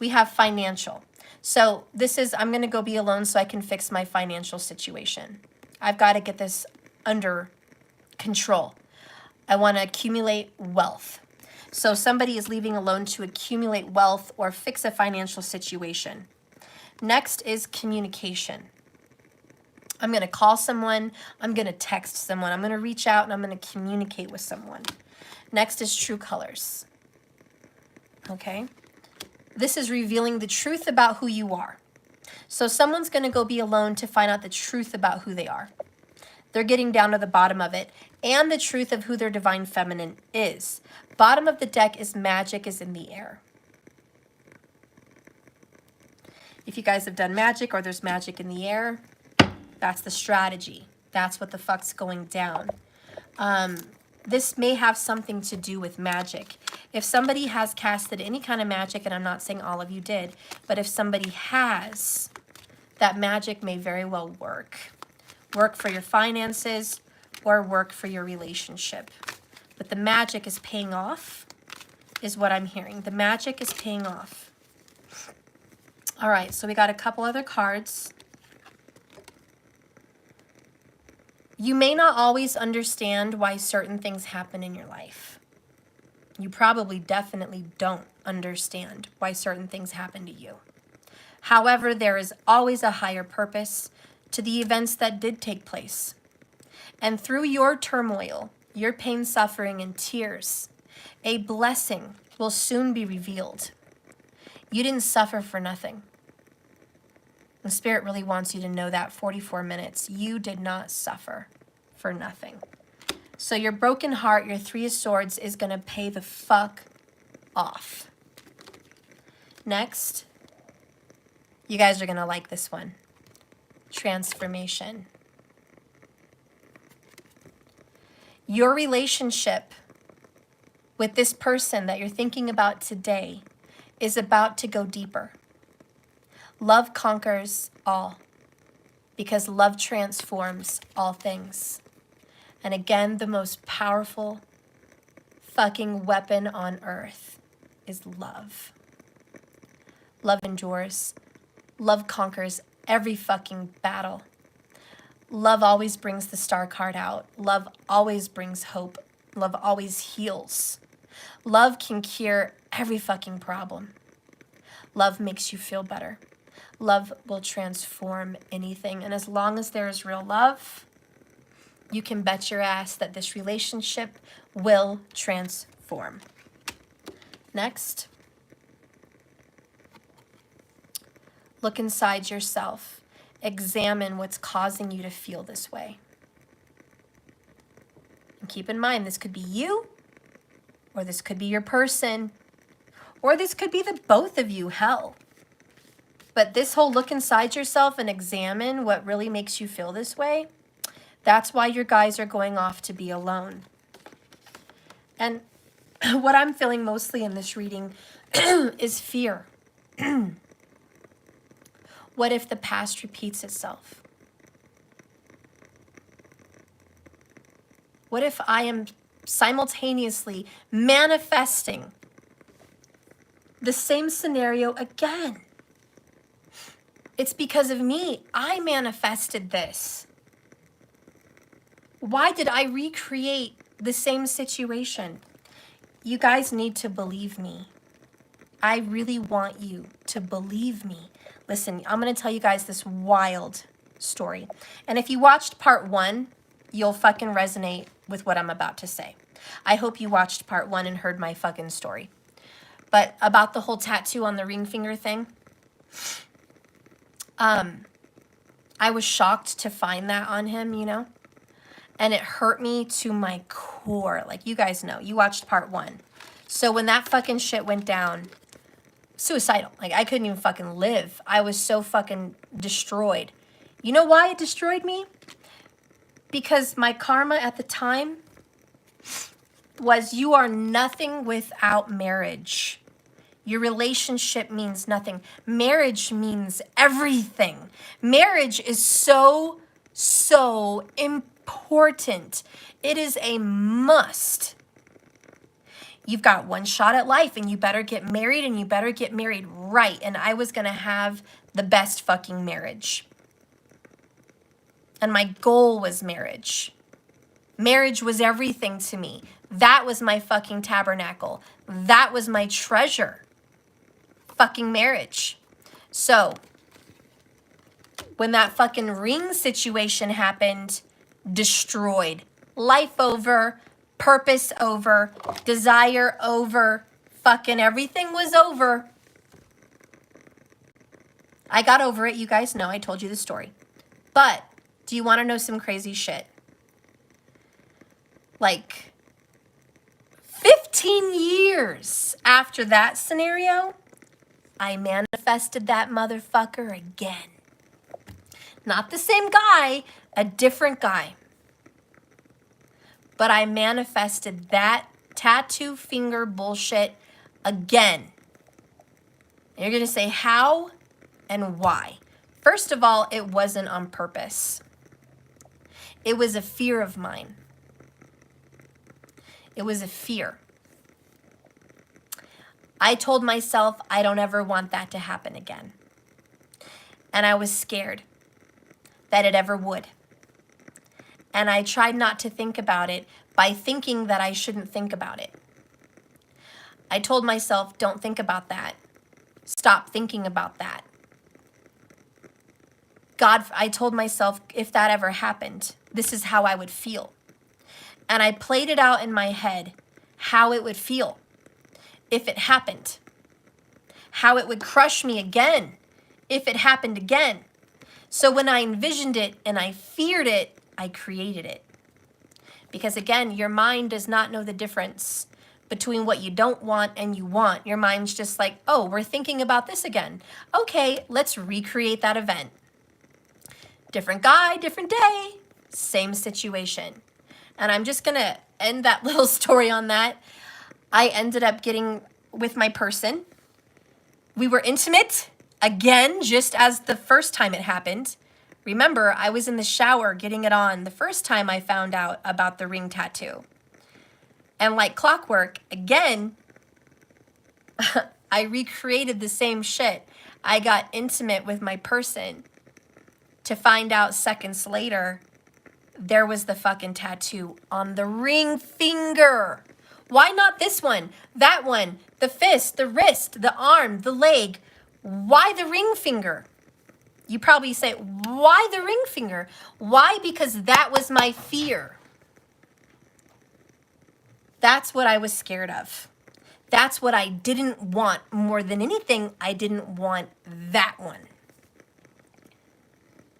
we have financial. So this is, I'm going to go be alone so I can fix my financial situation. I've got to get this under control. I want to accumulate wealth. So somebody is leaving alone to accumulate wealth or fix a financial situation. Next is communication. I'm going to call someone. I'm going to text someone. I'm going to reach out and I'm going to communicate with someone. Next is true colors. Okay. This is revealing the truth about who you are. So someone's going to go be alone to find out the truth about who they are. They're getting down to the bottom of it and the truth of who their Divine Feminine is. Bottom of the deck is magic is in the air. If you guys have done magic or there's magic in the air, that's the strategy. That's what the fuck's going down. This may have something to do with magic. If somebody has casted any kind of magic, and I'm not saying all of you did, but if somebody has, that magic may very well work. Work for your finances or work for your relationship. But the magic is paying off, is what I'm hearing. The magic is paying off. All right, so we got a couple other cards. You may not always understand why certain things happen in your life. You probably definitely don't understand why certain things happen to you. However, there is always a higher purpose to the events that did take place. And through your turmoil, your pain, suffering, and tears, a blessing will soon be revealed. You didn't suffer for nothing. The Spirit really wants you to know that 44 minutes. You did not suffer for nothing. So your broken heart, your 3 of Swords, is going to pay the fuck off. Next, you guys are going to like this one. Transformation. Your relationship with this person that you're thinking about today is about to go deeper. Love conquers all because love transforms all things. And again, the most powerful fucking weapon on earth is love. Love endures. Love conquers every fucking battle. Love always brings the star card out. Love always brings hope. Love always heals. Love can cure every fucking problem. Love makes you feel better. Love will transform anything. And as long as there is real love, you can bet your ass that this relationship will transform. Next. Look inside yourself. Examine what's causing you to feel this way. And keep in mind, this could be you, or this could be your person, or this could be the both of you, hell. But this whole look inside yourself and examine what really makes you feel this way, that's why your guys are going off to be alone. And what I'm feeling mostly in this reading is fear. What if the past repeats itself? What if I am simultaneously manifesting the same scenario again? It's because of me. I manifested this. Why did I recreate the same situation? You guys need to believe me. I really want you to believe me. Listen, I'm going to tell you guys this wild story. And if you watched part 1, you'll fucking resonate with what I'm about to say. I hope you watched part 1 and heard my fucking story. But about the whole tattoo on the ring finger thing, I was shocked to find that on him, you know? And it hurt me to my core. Like, you guys know, you watched part 1. So when that fucking shit went down, suicidal. Like, I couldn't even fucking live. I was so fucking destroyed. You know why it destroyed me? Because my karma at the time was, you are nothing without marriage. Your relationship means nothing. Marriage means everything. Marriage is so important. It is a must. You've got one shot at life and you better get married, and you better get married right. And I was going to have the best fucking marriage. And my goal was marriage. Marriage was everything to me. That was my fucking tabernacle. That was my treasure. Fucking marriage. So, when that fucking ring situation happened, destroyed. Life over. Purpose over, desire over, fucking everything was over. I got over it. You guys know, I told you the story. But do you want to know some crazy shit? Like 15 years after that scenario, I manifested that motherfucker again. Not the same guy, a different guy. But I manifested that tattoo finger bullshit again. And you're going to say, how and why? First of all, it wasn't on purpose. It was a fear of mine. It was a fear. I told myself I don't ever want that to happen again. And I was scared that it ever would. And I tried not to think about it by thinking that I shouldn't think about it. I told myself, don't think about that. Stop thinking about that. God, I told myself, if that ever happened, this is how I would feel. And I played it out in my head, how it would feel if it happened. How it would crush me again if it happened again. So when I envisioned it and I feared it, I created it. Because again, your mind does not know the difference between what you don't want and you want. Your mind's just like, oh, we're thinking about this again. Okay, let's recreate that event. Different guy, different day, same situation. And I'm just going to end that little story on that. I ended up getting with my person. We were intimate again, just as the first time it happened. Remember, I was in the shower getting it on the first time I found out about the ring tattoo. And like clockwork, again, I recreated the same shit. I got intimate with my person to find out seconds later there was the fucking tattoo on the ring finger. Why not this one, that one, the fist, the wrist, the arm, the leg? Why the ring finger? You probably say, why the ring finger? Why? Because that was my fear. That's what I was scared of. That's what I didn't want more than anything. I didn't want that one.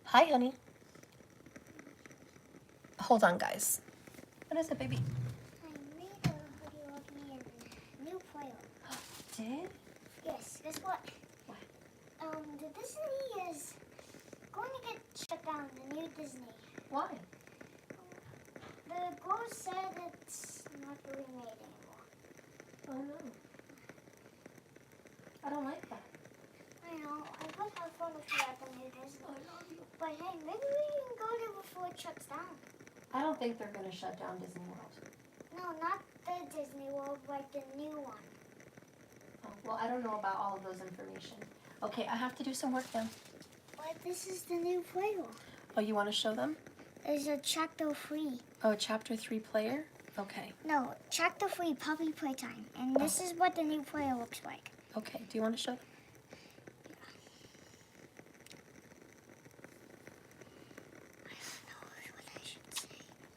Hi, honey. Hold on, guys. What is it, baby? I made a hoodie of me and new foil. Did? Yes, guess what? What? The Disney is going to get shut down, the new Disney. Why? The girl said it's not really made anymore. Oh, no. I don't like that. I know, I would have fun if you at the new Disney. I love you. But hey, maybe we can go there before it shuts down. I don't think they're going to shut down Disney World. No, not the Disney World, like the new one. Oh, well, I don't know about all of those information. Okay, I have to do some work now. But this is the new foil. Oh, you want to show them? There's a chapter 3. Oh, chapter 3 player? Okay. No, chapter 3 puppy playtime. And this is what the new foil looks like. Okay, do you want to show them?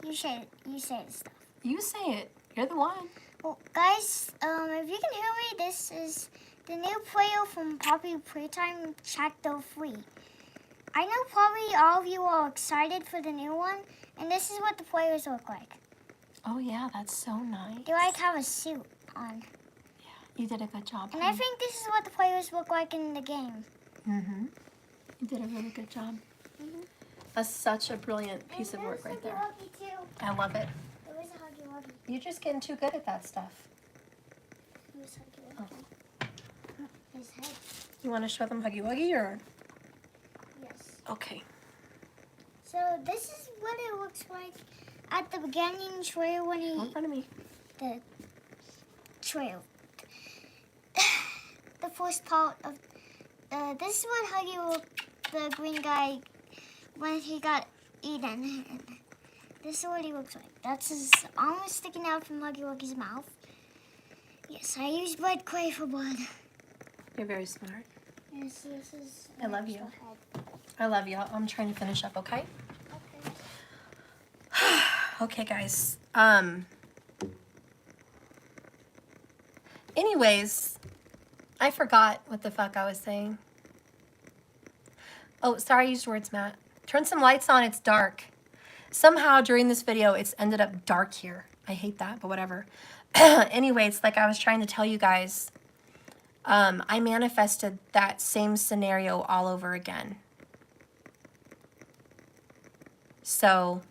You say the stuff. You say it. You're the one. Well, guys, if you can hear me, this is the new player from Poppy Playtime Chapter 3. I know probably all of you are excited for the new one, and this is what the players look like. Oh, yeah, that's so nice. They like have a suit on. Yeah, you did a good job. And I think this is what the players look like in the game. Mm-hmm. You did a really good job. Mm-hmm. That's such a brilliant piece of work right there. Huggy Wuggy too. I love it. There was a Huggy Wuggy. You're just getting too good at that stuff. There was Huggy Wuggy. His head. You want to show them Huggy Wuggy or? Yes. Okay. So this is what it looks like at the beginning trailer when he... In front of me. The trail. The first part of... this is what Huggy looked, the green guy, when he got eaten. And this is what he looks like. That's his arm is sticking out from Huggy Wuggy's mouth. Yes, I use red clay for blood. You're very smart. Yes, this is... I love you. head. I love you. I'm trying to finish up, okay? Okay. Okay, guys. Anyways, I forgot what the fuck I was saying. Oh, sorry I used words, Matt. Turn some lights on, it's dark. Somehow during this video, it's ended up dark here. I hate that, but whatever. Anyways, like I was trying to tell you guys, I manifested that same scenario all over again. So,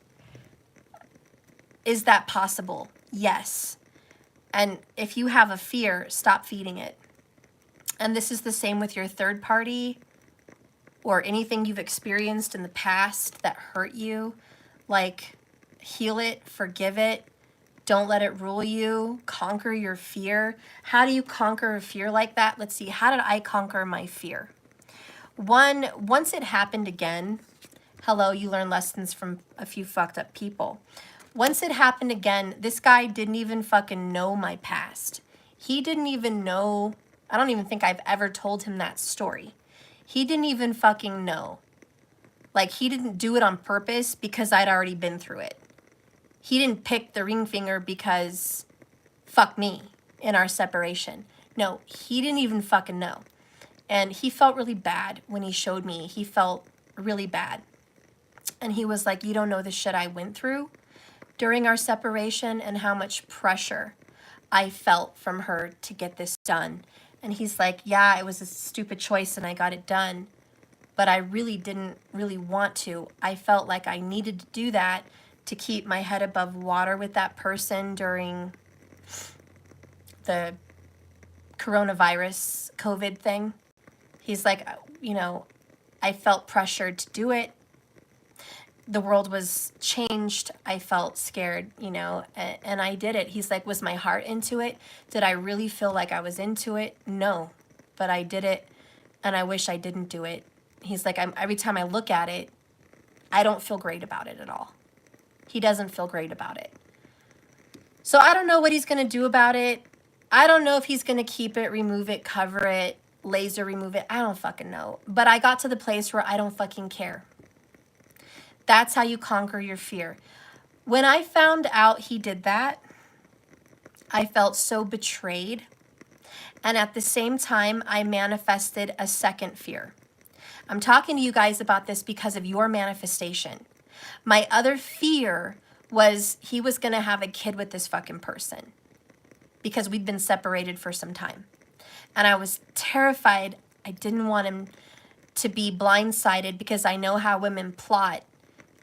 is that possible? Yes. And if you have a fear, stop feeding it. And this is the same with your third party or anything you've experienced in the past that hurt you. Like, heal it, forgive it, don't let it rule you, conquer your fear. How do you conquer a fear like that? Let's see, how did I conquer my fear? Once it happened again, hello, you learn lessons from a few fucked up people. Once it happened again, this guy didn't even fucking know my past. He didn't even know, I don't even think I've ever told him that story. He didn't even fucking know. Like, he didn't do it on purpose because I'd already been through it. He didn't pick the ring finger because fuck me in our separation. No, he didn't even fucking know. And he felt really bad when he showed me. He felt really bad. And he was like, you don't know the shit I went through during our separation and how much pressure I felt from her to get this done. And he's like, yeah, it was a stupid choice and I got it done, but I really didn't really want to. I felt like I needed to do that to keep my head above water with that person during the coronavirus COVID thing. He's like, you know, I felt pressured to do it. The world was changed. I felt scared, you know, and I did it. He's like, was my heart into it? Did I really feel like I was into it? No, but I did it, and I wish I didn't do it. He's like, every time I look at it, I don't feel great about it at all. He doesn't feel great about it. So I don't know what he's going to do about it. I don't know if he's going to keep it, remove it, cover it, laser remove it. I don't fucking know. But I got to the place where I don't fucking care. That's how you conquer your fear. When I found out he did that, I felt so betrayed. And at the same time, I manifested a second fear. I'm talking to you guys about this because of your manifestation. My other fear was he was going to have a kid with this fucking person because we'd been separated for some time. And I was terrified. I didn't want him to be blindsided because I know how women plot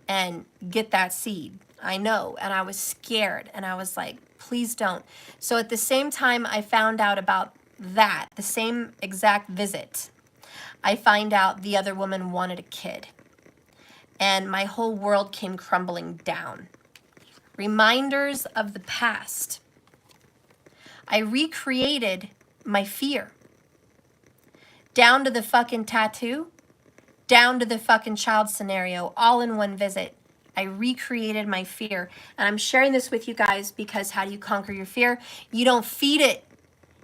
and get that seed. I know. And I was scared. And I was like, please don't. So at the same time I found out about that, the same exact visit, I find out the other woman wanted a kid. And my whole world came crumbling down. Reminders of the past. I recreated my fear. Down to the fucking tattoo, down to the fucking child scenario, all in one visit. I recreated my fear. And I'm sharing this with you guys because how do you conquer your fear? You don't feed it.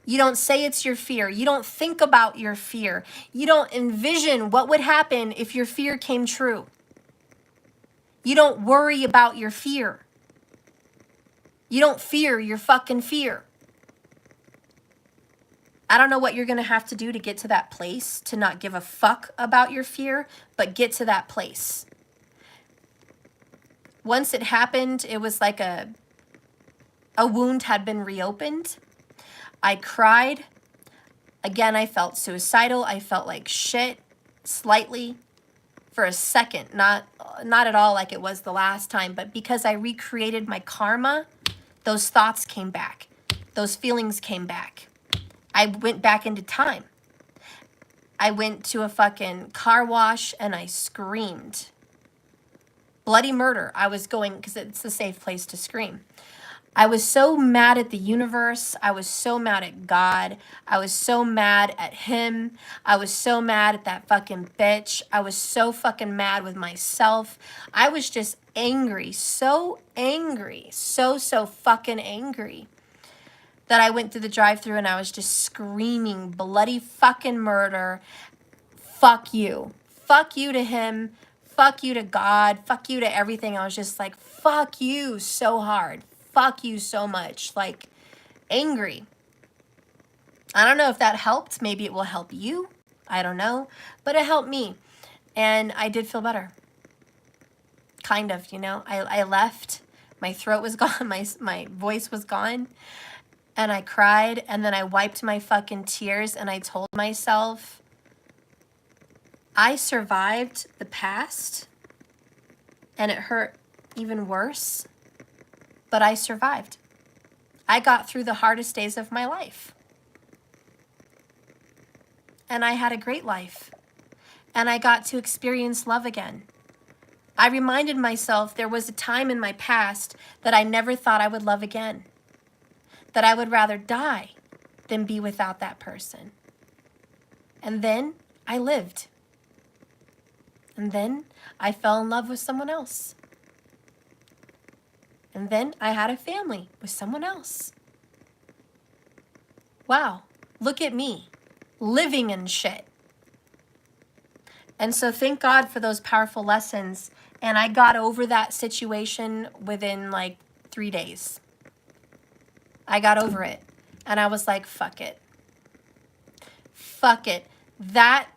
You don't say it's your fear. You don't think about your fear. You don't envision what would happen if your fear came true. You don't worry about your fear. You don't fear your fucking fear. I don't know what you're going to have to do to get to that place, to not give a fuck about your fear, but get to that place. Once it happened, it was like a wound had been reopened. I cried. Again, I felt suicidal. I felt like shit, slightly, for a second. Not at all like it was the last time, but because I recreated my karma, those thoughts came back. Those feelings came back. I went back into time. I went to a fucking car wash and I screamed. Bloody murder. I was going, because it's a safe place to scream. I was so mad at the universe. I was so mad at God. I was so mad at him. I was so mad at that fucking bitch. I was so fucking mad with myself. I was just angry. So angry. So fucking angry. That I went through the drive-thru and I was just screaming bloody fucking murder. Fuck you. Fuck you to him. Fuck you to God. Fuck you to everything. I was just like, fuck you so hard. Fuck you so much. Like, angry. I don't know if that helped. Maybe it will help you. I don't know. But it helped me. And I did feel better. Kind of, you know. I left. My throat was gone. My voice was gone. And I cried, and then I wiped my fucking tears, and I told myself, I survived the past, and it hurt even worse, but I survived. I got through the hardest days of my life. And I had a great life. And I got to experience love again. I reminded myself there was a time in my past that I never thought I would love again. That I would rather die than be without that person. And then I lived. And then I fell in love with someone else. And then I had a family with someone else. Wow, look at me, living in shit. And so thank God for those powerful lessons. And I got over that situation within like 3 days. I got over it. And I was like, fuck it. Fuck it. That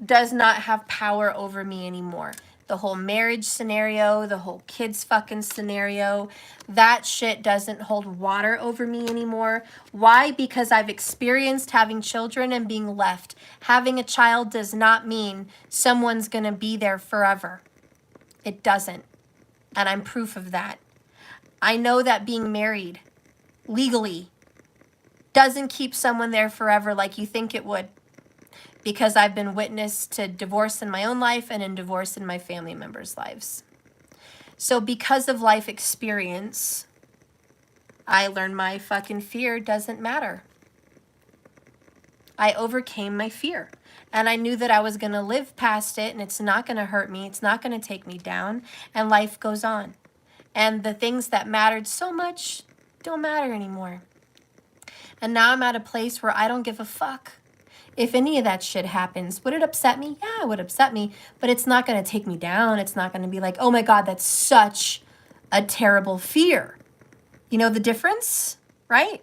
does not have power over me anymore. The whole marriage scenario, the whole kids fucking scenario, that shit doesn't hold water over me anymore. Why? Because I've experienced having children and being left. Having a child does not mean someone's gonna be there forever. It doesn't. and I'm proof of that. I know that being married legally doesn't keep someone there forever like you think it would, because I've been witness to divorce in my own life and in divorce in my family members' lives. So because of life experience, I learned my fucking fear doesn't matter. I overcame my fear. And I knew that I was going to live past it, and it's not going to hurt me. It's not going to take me down. And life goes on. And the things that mattered so much don't matter anymore. And now I'm at a place where I don't give a fuck if any of that shit happens. Would it upset me? Yeah, it would upset me. But it's not going to take me down. It's not going to be like, oh my God, that's such a terrible fear. You know the difference, right?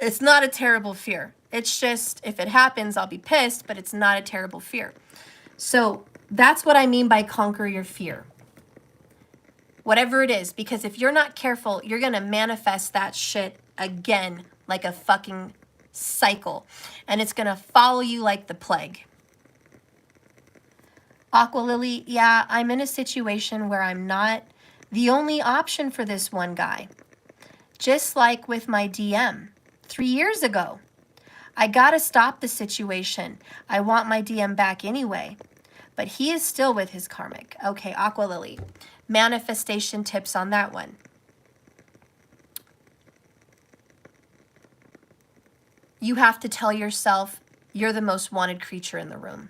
It's not a terrible fear. It's just, if it happens, I'll be pissed, but it's not a terrible fear. So that's what I mean by conquer your fear. Whatever it is, because if you're not careful, you're going to manifest that shit again like a fucking cycle. And it's going to follow you like the plague. Aqua Lily, yeah, I'm in a situation where I'm not the only option for this one guy. Just like with my DM 3 years ago. I gotta stop the situation. I want my DM back anyway. But he is still with his karmic. Okay, Aqua Lily. Manifestation tips on that one. You have to tell yourself you're the most wanted creature in the room.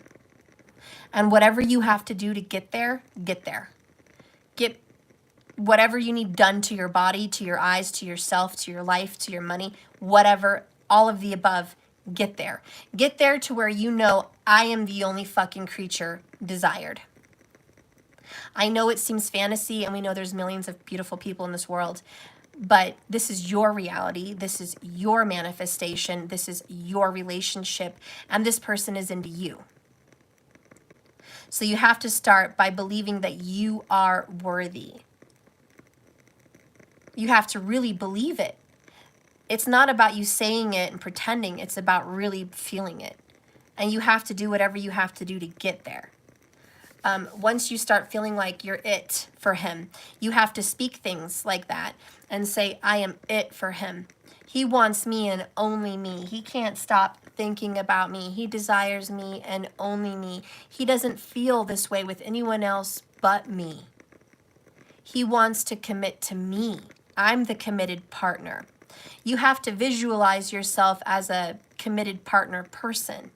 And whatever you have to do to get there, get there. Get whatever you need done to your body, to your eyes, to yourself, to your life, to your money, whatever, all of the above, get there. Get there to where you know I am the only fucking creature desired. I know it seems fantasy, and we know there's millions of beautiful people in this world, but this is your reality. This is your manifestation. This is your relationship, and this person is into you. So you have to start by believing that you are worthy. You have to really believe it. It's not about you saying it and pretending. It's about really feeling it. And you have to do whatever you have to do to get there. Once you start feeling like you're it for him, you have to speak things like that and say, I am it for him. He wants me and only me. He can't stop thinking about me. He desires me and only me. He doesn't feel this way with anyone else but me. He wants to commit to me. I'm the committed partner. You have to visualize yourself as a committed partner person.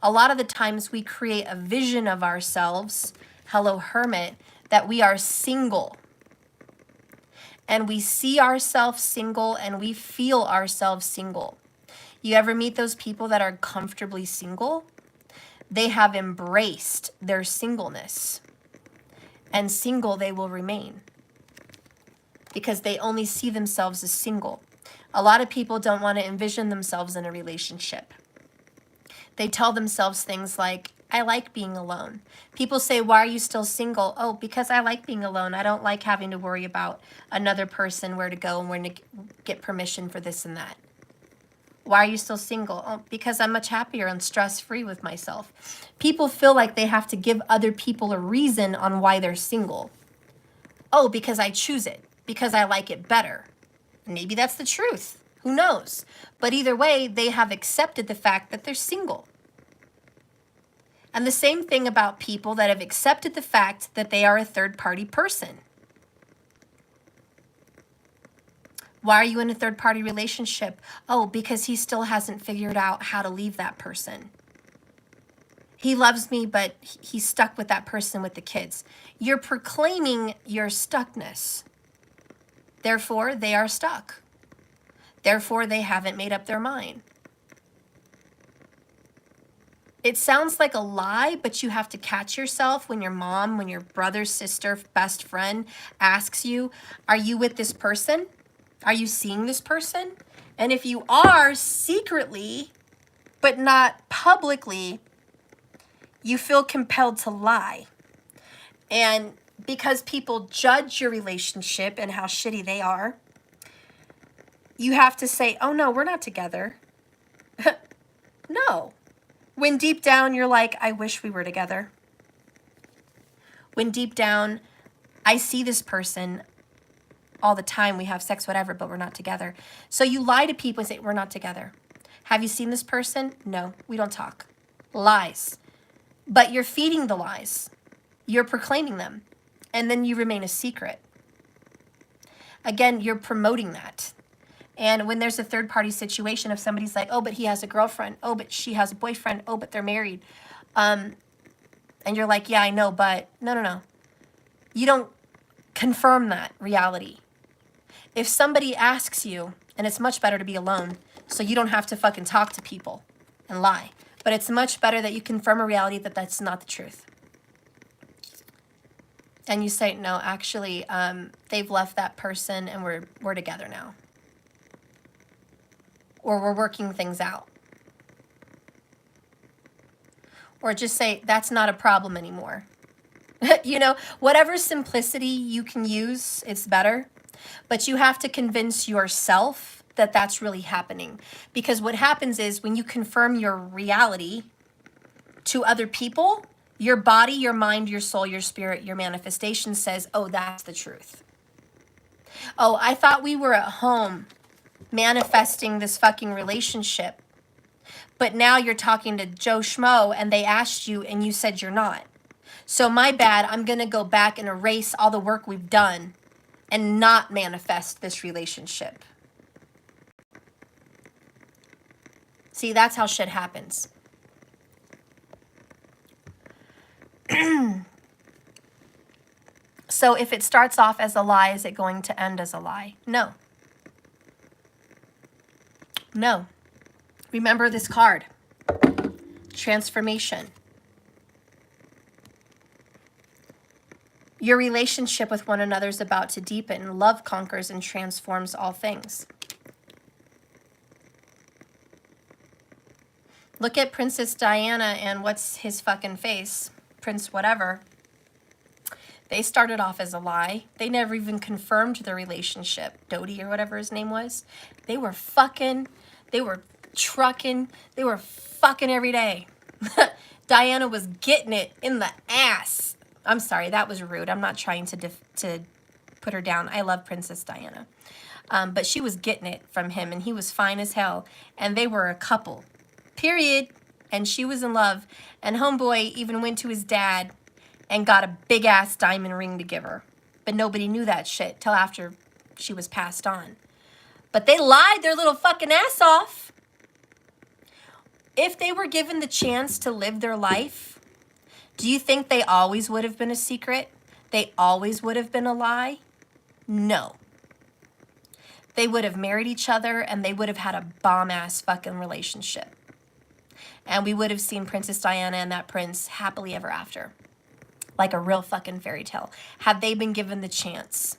A lot of the times we create a vision of ourselves, hello hermit, that we are single. And we see ourselves single and we feel ourselves single. You ever meet those people that are comfortably single? They have embraced their singleness. And single they will remain. Because they only see themselves as single. A lot of people don't want to envision themselves in a relationship. They tell themselves things like, I like being alone. People say, why are you still single? Oh, because I like being alone. I don't like having to worry about another person, where to go and where to get permission for this and that. Why are you still single? Oh, because I'm much happier and stress-free with myself. People feel like they have to give other people a reason on why they're single. Oh, because I choose it. Because I like it better. Maybe that's the truth. Who knows? But either way, they have accepted the fact that they're single. And the same thing about people that have accepted the fact that they are a third-party person. Why are you in a third-party relationship? Oh, because he still hasn't figured out how to leave that person. He loves me, but he's stuck with that person with the kids. You're proclaiming your stuckness. Therefore, they are stuck. Therefore, they haven't made up their mind. It sounds like a lie, but you have to catch yourself when your mom, when your brother, sister, best friend asks you, are you with this person? Are you seeing this person? And if you are secretly, but not publicly, you feel compelled to lie. And because people judge your relationship and how shitty they are, you have to say, oh no, we're not together. No. When deep down you're like, I wish we were together. When deep down I see this person all the time. We have sex, whatever, but we're not together. So you lie to people and say, we're not together. Have you seen this person? No, we don't talk. Lies. But you're feeding the lies. You're proclaiming them. And then you remain a secret. Again, you're promoting that. And when there's a third party situation, if somebody's like, oh, but he has a girlfriend. Oh, but she has a boyfriend. Oh, but they're married. And you're like, yeah, I know, but no. You don't confirm that reality. If somebody asks you, and it's much better to be alone, so you don't have to fucking talk to people and lie. But it's much better that you confirm a reality that that's not the truth. And you say, no, actually, they've left that person and we're together now. Or we're working things out. Or just say, that's not a problem anymore. You know, whatever simplicity you can use, it's better. But you have to convince yourself that that's really happening. Because what happens is when you confirm your reality to other people, your body, your mind, your soul, your spirit, your manifestation says, oh, that's the truth. Oh, I thought we were at home manifesting this fucking relationship. But now you're talking to Joe Schmo and they asked you and you said you're not. So my bad, I'm going to go back and erase all the work we've done and not manifest this relationship. See, that's how shit happens. So if it starts off as a lie, is it going to end as a lie? No. No. Remember this card. Transformation. Your relationship with one another is about to deepen. Love conquers and transforms all things. Look at Princess Diana and what's his fucking face? Prince whatever. They started off as a lie. They never even confirmed their relationship. Dodie or whatever his name was. They were fucking. They were trucking. They were fucking every day. Diana was getting it in the ass. I'm sorry, that was rude. I'm not trying to put her down. I love Princess Diana. But she was getting it from him, and he was fine as hell. And they were a couple, period. And she was in love. And homeboy even went to his dad and got a big-ass diamond ring to give her. But nobody knew that shit till after she was passed on. But they lied their little fucking ass off. If they were given the chance to live their life, do you think they always would have been a secret? They always would have been a lie? No. They would have married each other and they would have had a bomb-ass fucking relationship. And we would have seen Princess Diana and that prince happily ever after. Like a real fucking fairy tale. Had they been given the chance.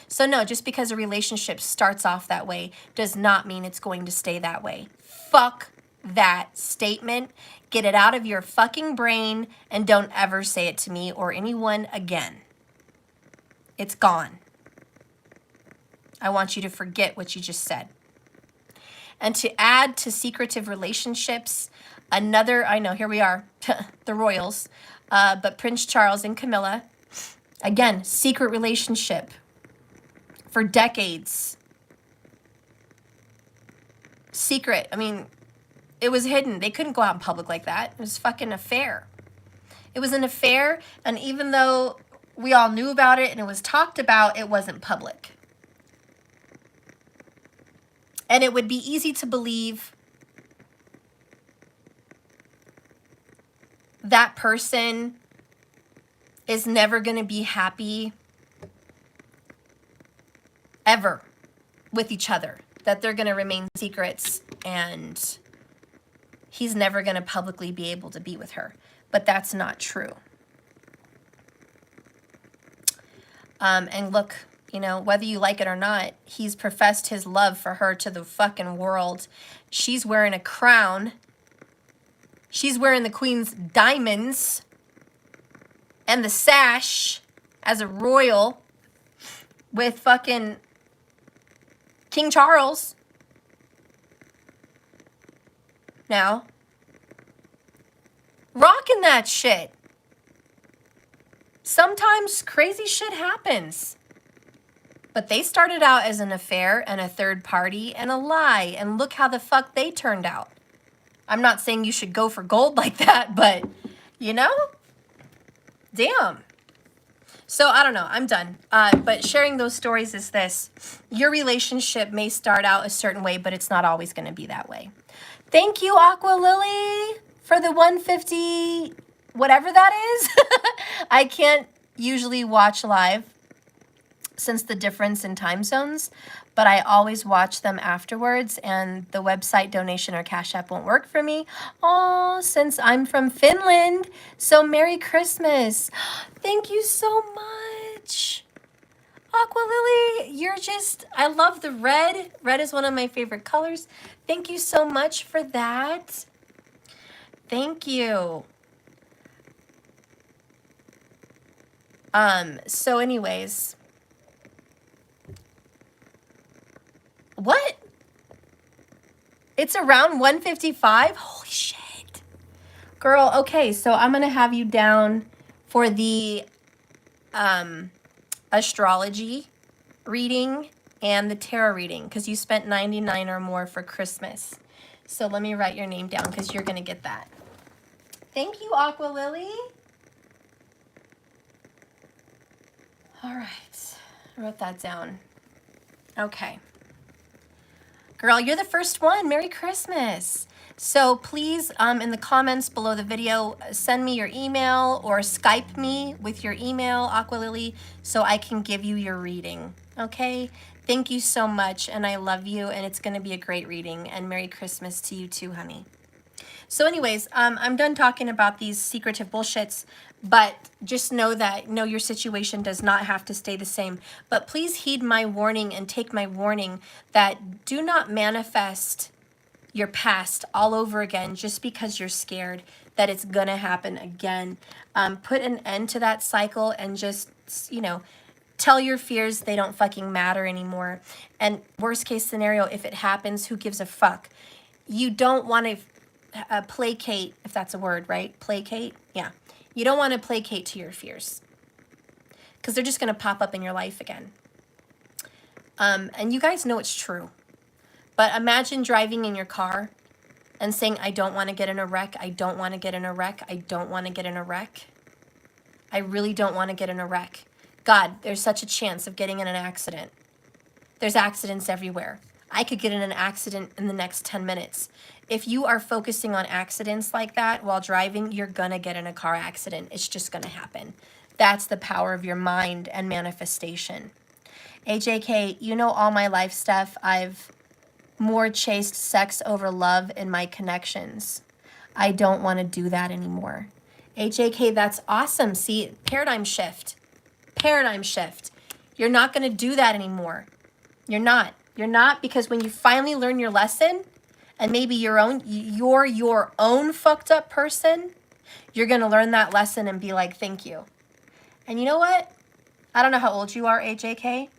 So no, just because a relationship starts off that way does not mean it's going to stay that way. Fuck that statement. Get it out of your fucking brain and don't ever say it to me or anyone again. It's gone. I want you to forget what you just said. And to add to secretive relationships, another, I know, here we are, the royals, but Prince Charles and Camilla, again, secret relationship for decades. Secret, I mean, it was hidden. They couldn't go out in public like that. It was fucking affair. It was an affair, and even though we all knew about it and it was talked about, it wasn't public. And it would be easy to believe that person is never going to be happy ever with each other. That they're going to remain secrets and he's never going to publicly be able to be with her. But that's not true. And look, you know, whether you like it or not, he's professed his love for her to the fucking world. She's wearing a crown. She's wearing the queen's diamonds and the sash as a royal with fucking King Charles. Now, rocking that shit. Sometimes crazy shit happens. But they started out as an affair and a third party and a lie. And look how the fuck they turned out. I'm not saying you should go for gold like that, but, you know, damn. So I don't know. I'm done. But sharing those stories is this. Your relationship may start out a certain way, but it's not always going to be that way. Thank you, Aqua Lily, for the 150, whatever that is. I can't usually watch live since the difference in time zones, but I always watch them afterwards, and the website donation or Cash App won't work for me. Oh, since I'm from Finland. So Merry Christmas. Thank you so much. Aqua Lily, you're just, I love the red. Red is one of my favorite colors. Thank you so much for that. Thank you. So anyways, what? It's around 155? Holy shit. Girl, okay, so I'm going to have you down for the astrology reading and the tarot reading because you spent $99 or more for Christmas. So let me write your name down because you're going to get that. Thank you, Aqua Lily. All right. I wrote that down. Okay. Girl, you're the first one. Merry Christmas. So please, in the comments below the video, send me your email or Skype me with your email, Aqua Lily, so I can give you your reading. Okay? Thank you so much, and I love you, and it's going to be a great reading, and Merry Christmas to you too, honey. So anyways, I'm done talking about these secretive bullshits, but just know that, your situation does not have to stay the same. But please heed my warning and take my warning that do not manifest your past all over again just because you're scared that it's gonna happen again. Put an end to that cycle and just, tell your fears they don't fucking matter anymore. And worst case scenario, if it happens, who gives a fuck? You don't want to placate, if that's a word, right? Placate? Yeah. You don't want to placate to your fears because they're just going to pop up in your life again. And you guys know it's true. But imagine driving in your car and saying, I don't want to get in a wreck. I don't want to get in a wreck. I don't want to get in a wreck. I really don't want to get in a wreck. God, there's such a chance of getting in an accident. There's accidents everywhere. I could get in an accident in the next 10 minutes. If you are focusing on accidents like that while driving, you're going to get in a car accident. It's just going to happen. That's the power of your mind and manifestation. AJK, you know all my life stuff. I've more chased sex over love in my connections. I don't want to do that anymore. AJK, that's awesome. See, paradigm shift. Paradigm shift. You're not going to do that anymore. You're not. You're not, because when you finally learn your lesson, and maybe you're your own fucked up person, you're going to learn that lesson and be like, thank you. And you know what? I don't know how old you are, AJK,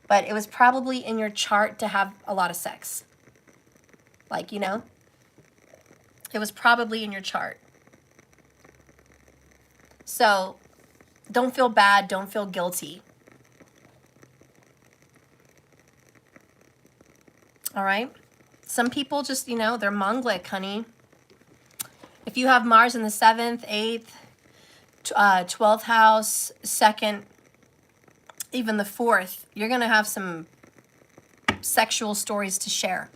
but it was probably in your chart to have a lot of sex. Like, it was probably in your chart. So don't feel bad. Don't feel guilty. All right. Some people just, they're Mongolic, honey. If you have Mars in the 7th, 8th, 12th house, 2nd, even the 4th, you're going to have some sexual stories to share.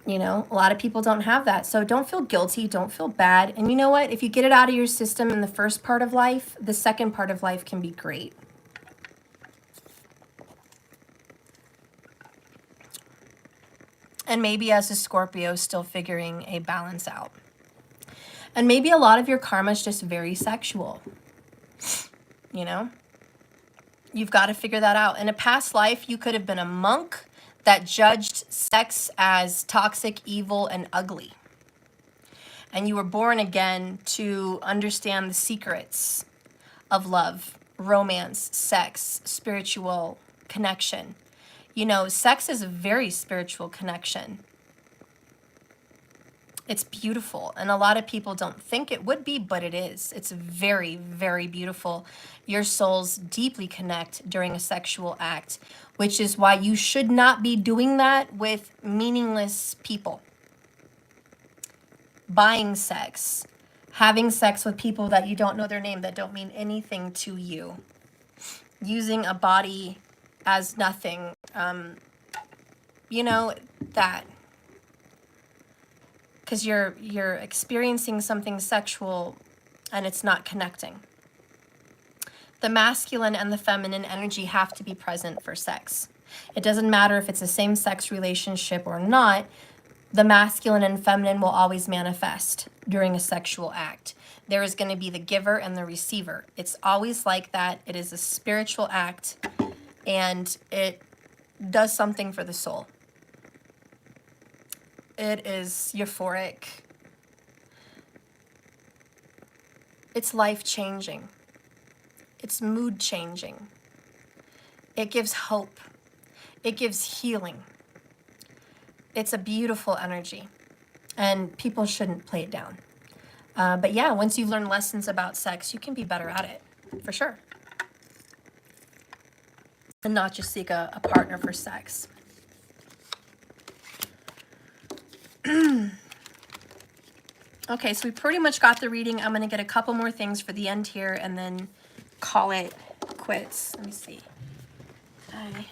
A lot of people don't have that. So don't feel guilty. Don't feel bad. And you know what? If you get it out of your system in the first part of life, the second part of life can be great. And maybe as a Scorpio, still figuring a balance out. And maybe a lot of your karma is just very sexual. You've got to figure that out. In a past life, you could have been a monk that judged sex as toxic, evil, and ugly. And you were born again to understand the secrets of love, romance, sex, spiritual connection. Sex is a very spiritual connection. It's beautiful. And a lot of people don't think it would be, but it is. It's very, very beautiful. Your souls deeply connect during a sexual act, which is why you should not be doing that with meaningless people. Buying sex, having sex with people that you don't know their name, that don't mean anything to you, using a body as nothing, you know, that. Because you're experiencing something sexual and it's not connecting. The masculine and the feminine energy have to be present for sex. It doesn't matter if it's a same-sex relationship or not, the masculine and feminine will always manifest during a sexual act. There is going to be the giver and the receiver. It's always like that. It is a spiritual act, and it does something for the soul. It is euphoric. It's life-changing. It's mood-changing. It gives hope. It gives healing. It's a beautiful energy, and people shouldn't play it down. But yeah, once you learn lessons about sex, you can be better at it, for sure. And not just seek a partner for sex. Okay, so we pretty much got the reading. I'm going to get a couple more things for the end here and then call it quits. Let me see. I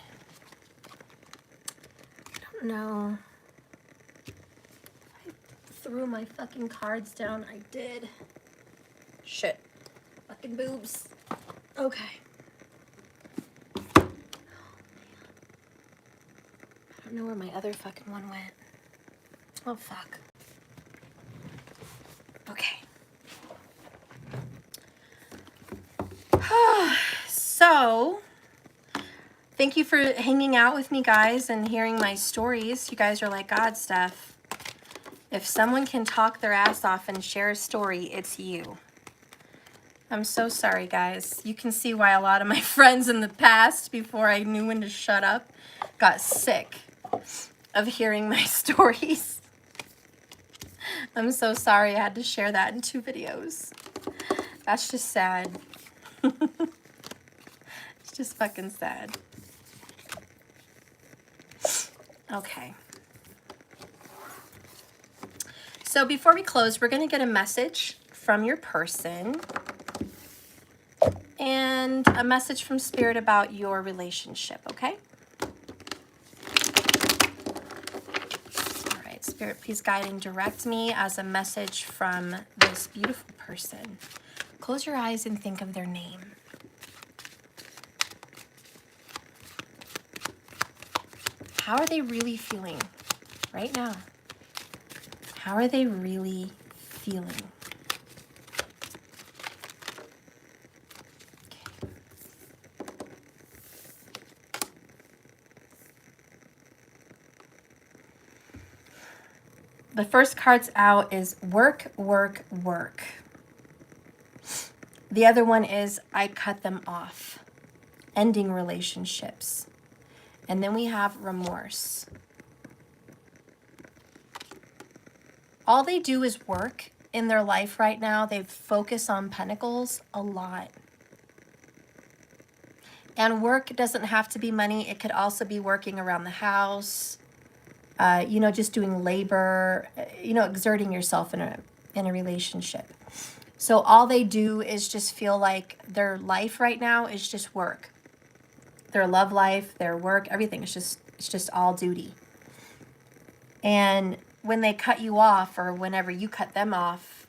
don't know. I threw my fucking cards down. I did. Shit. Fucking boobs. Okay. I don't know where my other fucking one went. Oh, fuck. Okay. So, thank you for hanging out with me, guys, and hearing my stories. You guys are like God stuff. If someone can talk their ass off and share a story, it's you. I'm so sorry, guys. You can see why a lot of my friends in the past, before I knew when to shut up, got sick of hearing my stories. I'm so sorry I had to share that in 2 videos. That's just sad. It's just fucking sad. Okay. So before we close, we're going to get a message from your person and a message from Spirit about your relationship, okay? All right, Spirit, please guide and direct me as a message from this beautiful person. Close your eyes and think of their name. How are they really feeling right now? How are they really feeling? Okay. The first card's out is work, work, work. The other one is I cut them off, ending relationships. And then we have remorse. All they do is work in their life right now. They focus on pentacles a lot. And work doesn't have to be money. It could also be working around the house, you know, just doing labor, you know, exerting yourself in a relationship. So all they do is just feel like their life right now is just work. Their love life, their work, everything. It's just all duty. And when they cut you off, or whenever you cut them off,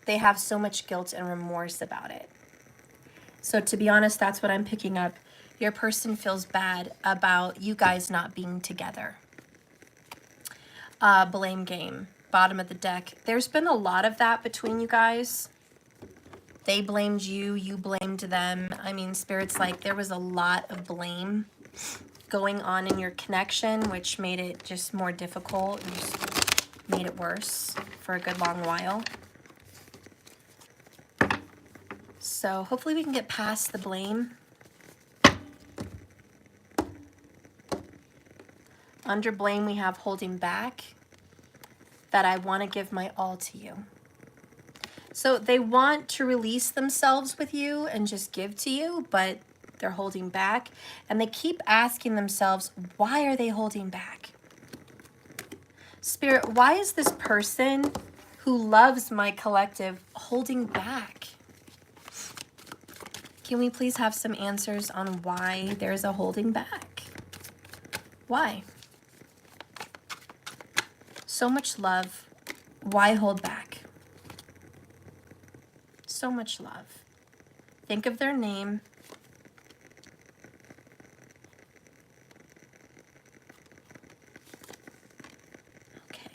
they have so much guilt and remorse about it. So to be honest, that's what I'm picking up. Your person feels bad about you guys not being together. Blame game, bottom of the deck. There's been a lot of that between you guys. They blamed you, you blamed them. I mean, Spirit's like there was a lot of blame going on in your connection, which made it just more difficult and just made it worse for a good long while. So hopefully we can get past the blame. Under blame, we have holding back. that I want to give my all to you. So they want to release themselves with you and just give to you, but they're holding back. And they keep asking themselves, why are they holding back? Spirit, why is this person who loves my collective holding back? Can we please have some answers on why there's a holding back? Why? So much love. Why hold back? So much love. Think of their name. Okay.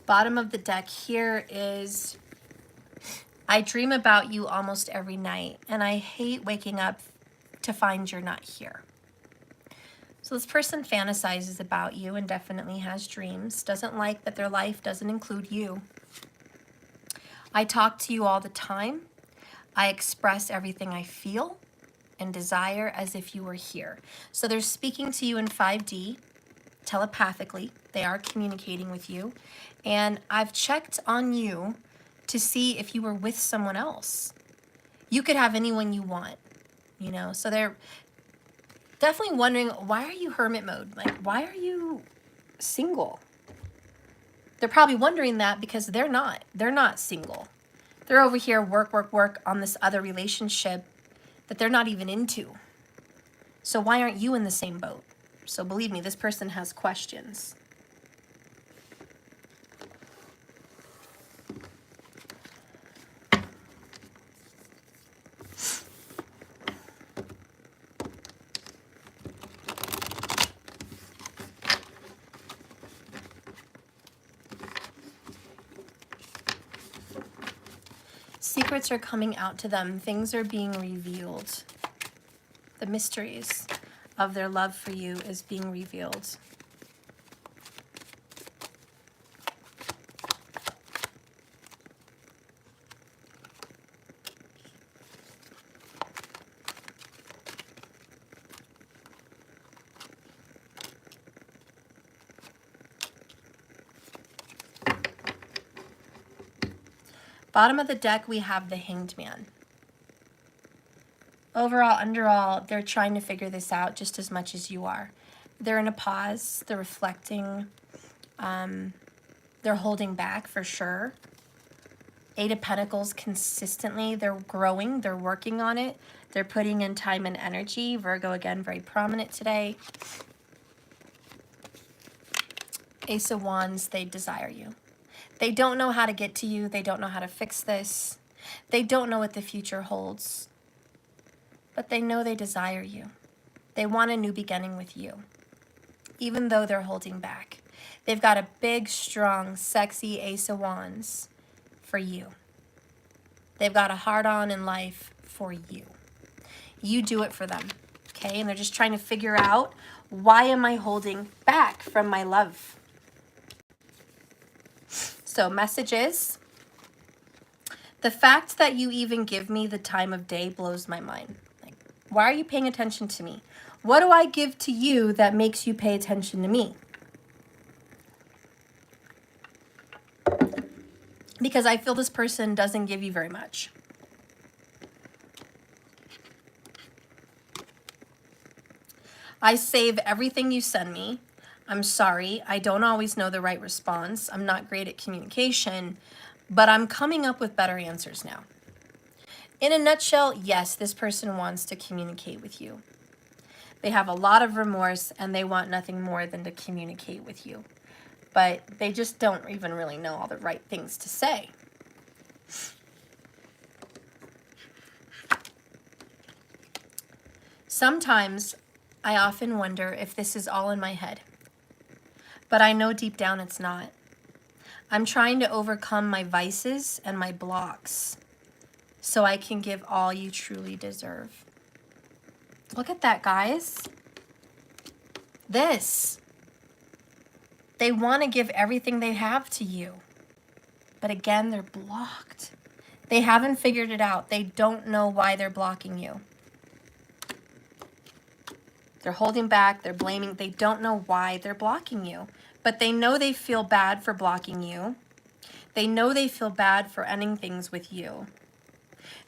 Bottom of the deck here is, I dream about you almost every night, and I hate waking up to find you're not here. So this person fantasizes about you and definitely has dreams, doesn't like that their life doesn't include you. I talk to you all the time. I express everything I feel and desire as if you were here. So they're speaking to you in 5D, telepathically. They are communicating with you. And I've checked on you to see if you were with someone else. You could have anyone you want, you know? So they're definitely wondering, why are you hermit mode? Like, why are you single? They're probably wondering that because they're not single. They're over here work on this other relationship that they're not even into. So why aren't you in the same boat? So believe me, this person has questions. Secrets are coming out to them. Things are being revealed. The mysteries of their love for you is being revealed. Bottom of the deck, we have the Hanged Man. Overall, underall, they're trying to figure this out just as much as you are. They're in a pause. They're reflecting. They're holding back for sure. 8 of Pentacles consistently. They're growing. They're working on it. They're putting in time and energy. Virgo, again, very prominent today. Ace of Wands, they desire you. They don't know how to get to you. They don't know how to fix this. They don't know what the future holds. But they know they desire you. They want a new beginning with you, even though they're holding back. They've got a big, strong, sexy Ace of Wands for you. They've got a heart-on in life for you. You do it for them, okay? And they're just trying to figure out, why am I holding back from my love? So messages. The fact that you even give me the time of day blows my mind. Like, why are you paying attention to me? What do I give to you that makes you pay attention to me? Because I feel this person doesn't give you very much. I save everything you send me. I'm sorry, I don't always know the right response. I'm not great at communication, but I'm coming up with better answers now. In a nutshell, yes, this person wants to communicate with you. They have a lot of remorse and they want nothing more than to communicate with you. But they just don't even really know all the right things to say. Sometimes I often wonder if this is all in my head. But I know deep down it's not. I'm trying to overcome my vices and my blocks so I can give all you truly deserve. Look at that, guys. This. They want to give everything they have to you. But again, they're blocked. They haven't figured it out. They don't know why they're blocking you. They're holding back. They're blaming. They don't know why they're blocking you. But they know they feel bad for blocking you. They know they feel bad for ending things with you.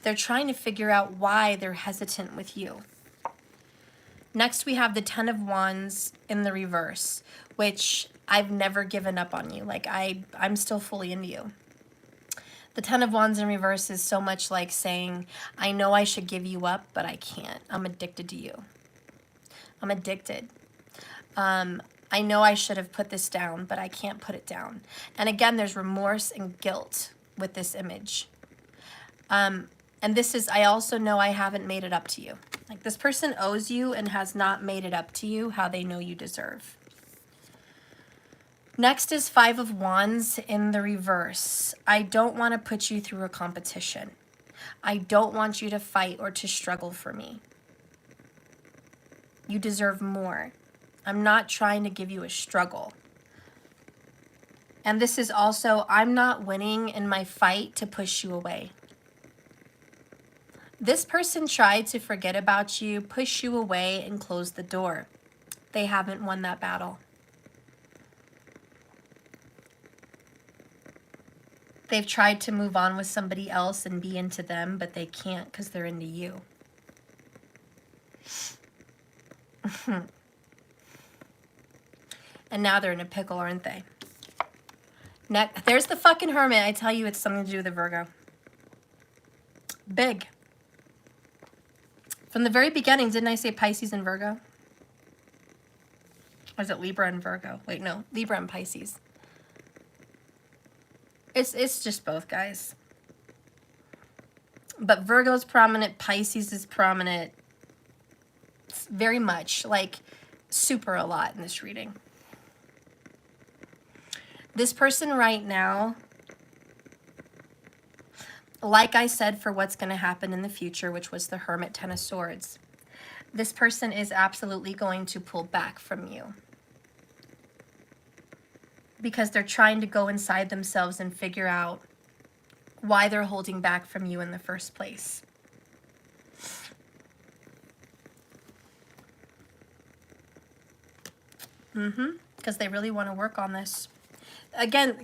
They're trying to figure out why they're hesitant with you. Next, we have the Ten of Wands in the reverse, which I've never given up on you. Like, I'm still fully into you. The Ten of Wands in reverse is so much like saying, I know I should give you up, but I can't. I'm addicted to you. I'm addicted. I know I should have put this down, but I can't put it down. And again, there's remorse and guilt with this image. And this is, I also know I haven't made it up to you. Like, this person owes you and has not made it up to you how they know you deserve. Next is Five of Wands in the reverse. I don't want to put you through a competition. I don't want you to fight or to struggle for me. You deserve more. I'm not trying to give you a struggle. And this is also, I'm not winning in my fight to push you away. This person tried to forget about you, push you away, and close the door. They haven't won that battle. They've tried to move on with somebody else and be into them, but they can't because they're into you. And now they're in a pickle, aren't they? Next, there's the fucking Hermit. I tell you, it's something to do with the Virgo. Big. From the very beginning, didn't I say Pisces and Virgo? Or is it Libra and Virgo? Wait, no. Libra and Pisces. It's just both, guys. But Virgo's prominent. Pisces is prominent. It's very much, like, super a lot in this reading. This person right now, like I said, for what's going to happen in the future, which was the Hermit, Ten of Swords, this person is absolutely going to pull back from you. Because they're trying to go inside themselves and figure out why they're holding back from you in the first place. Because they really want to work on this. Again,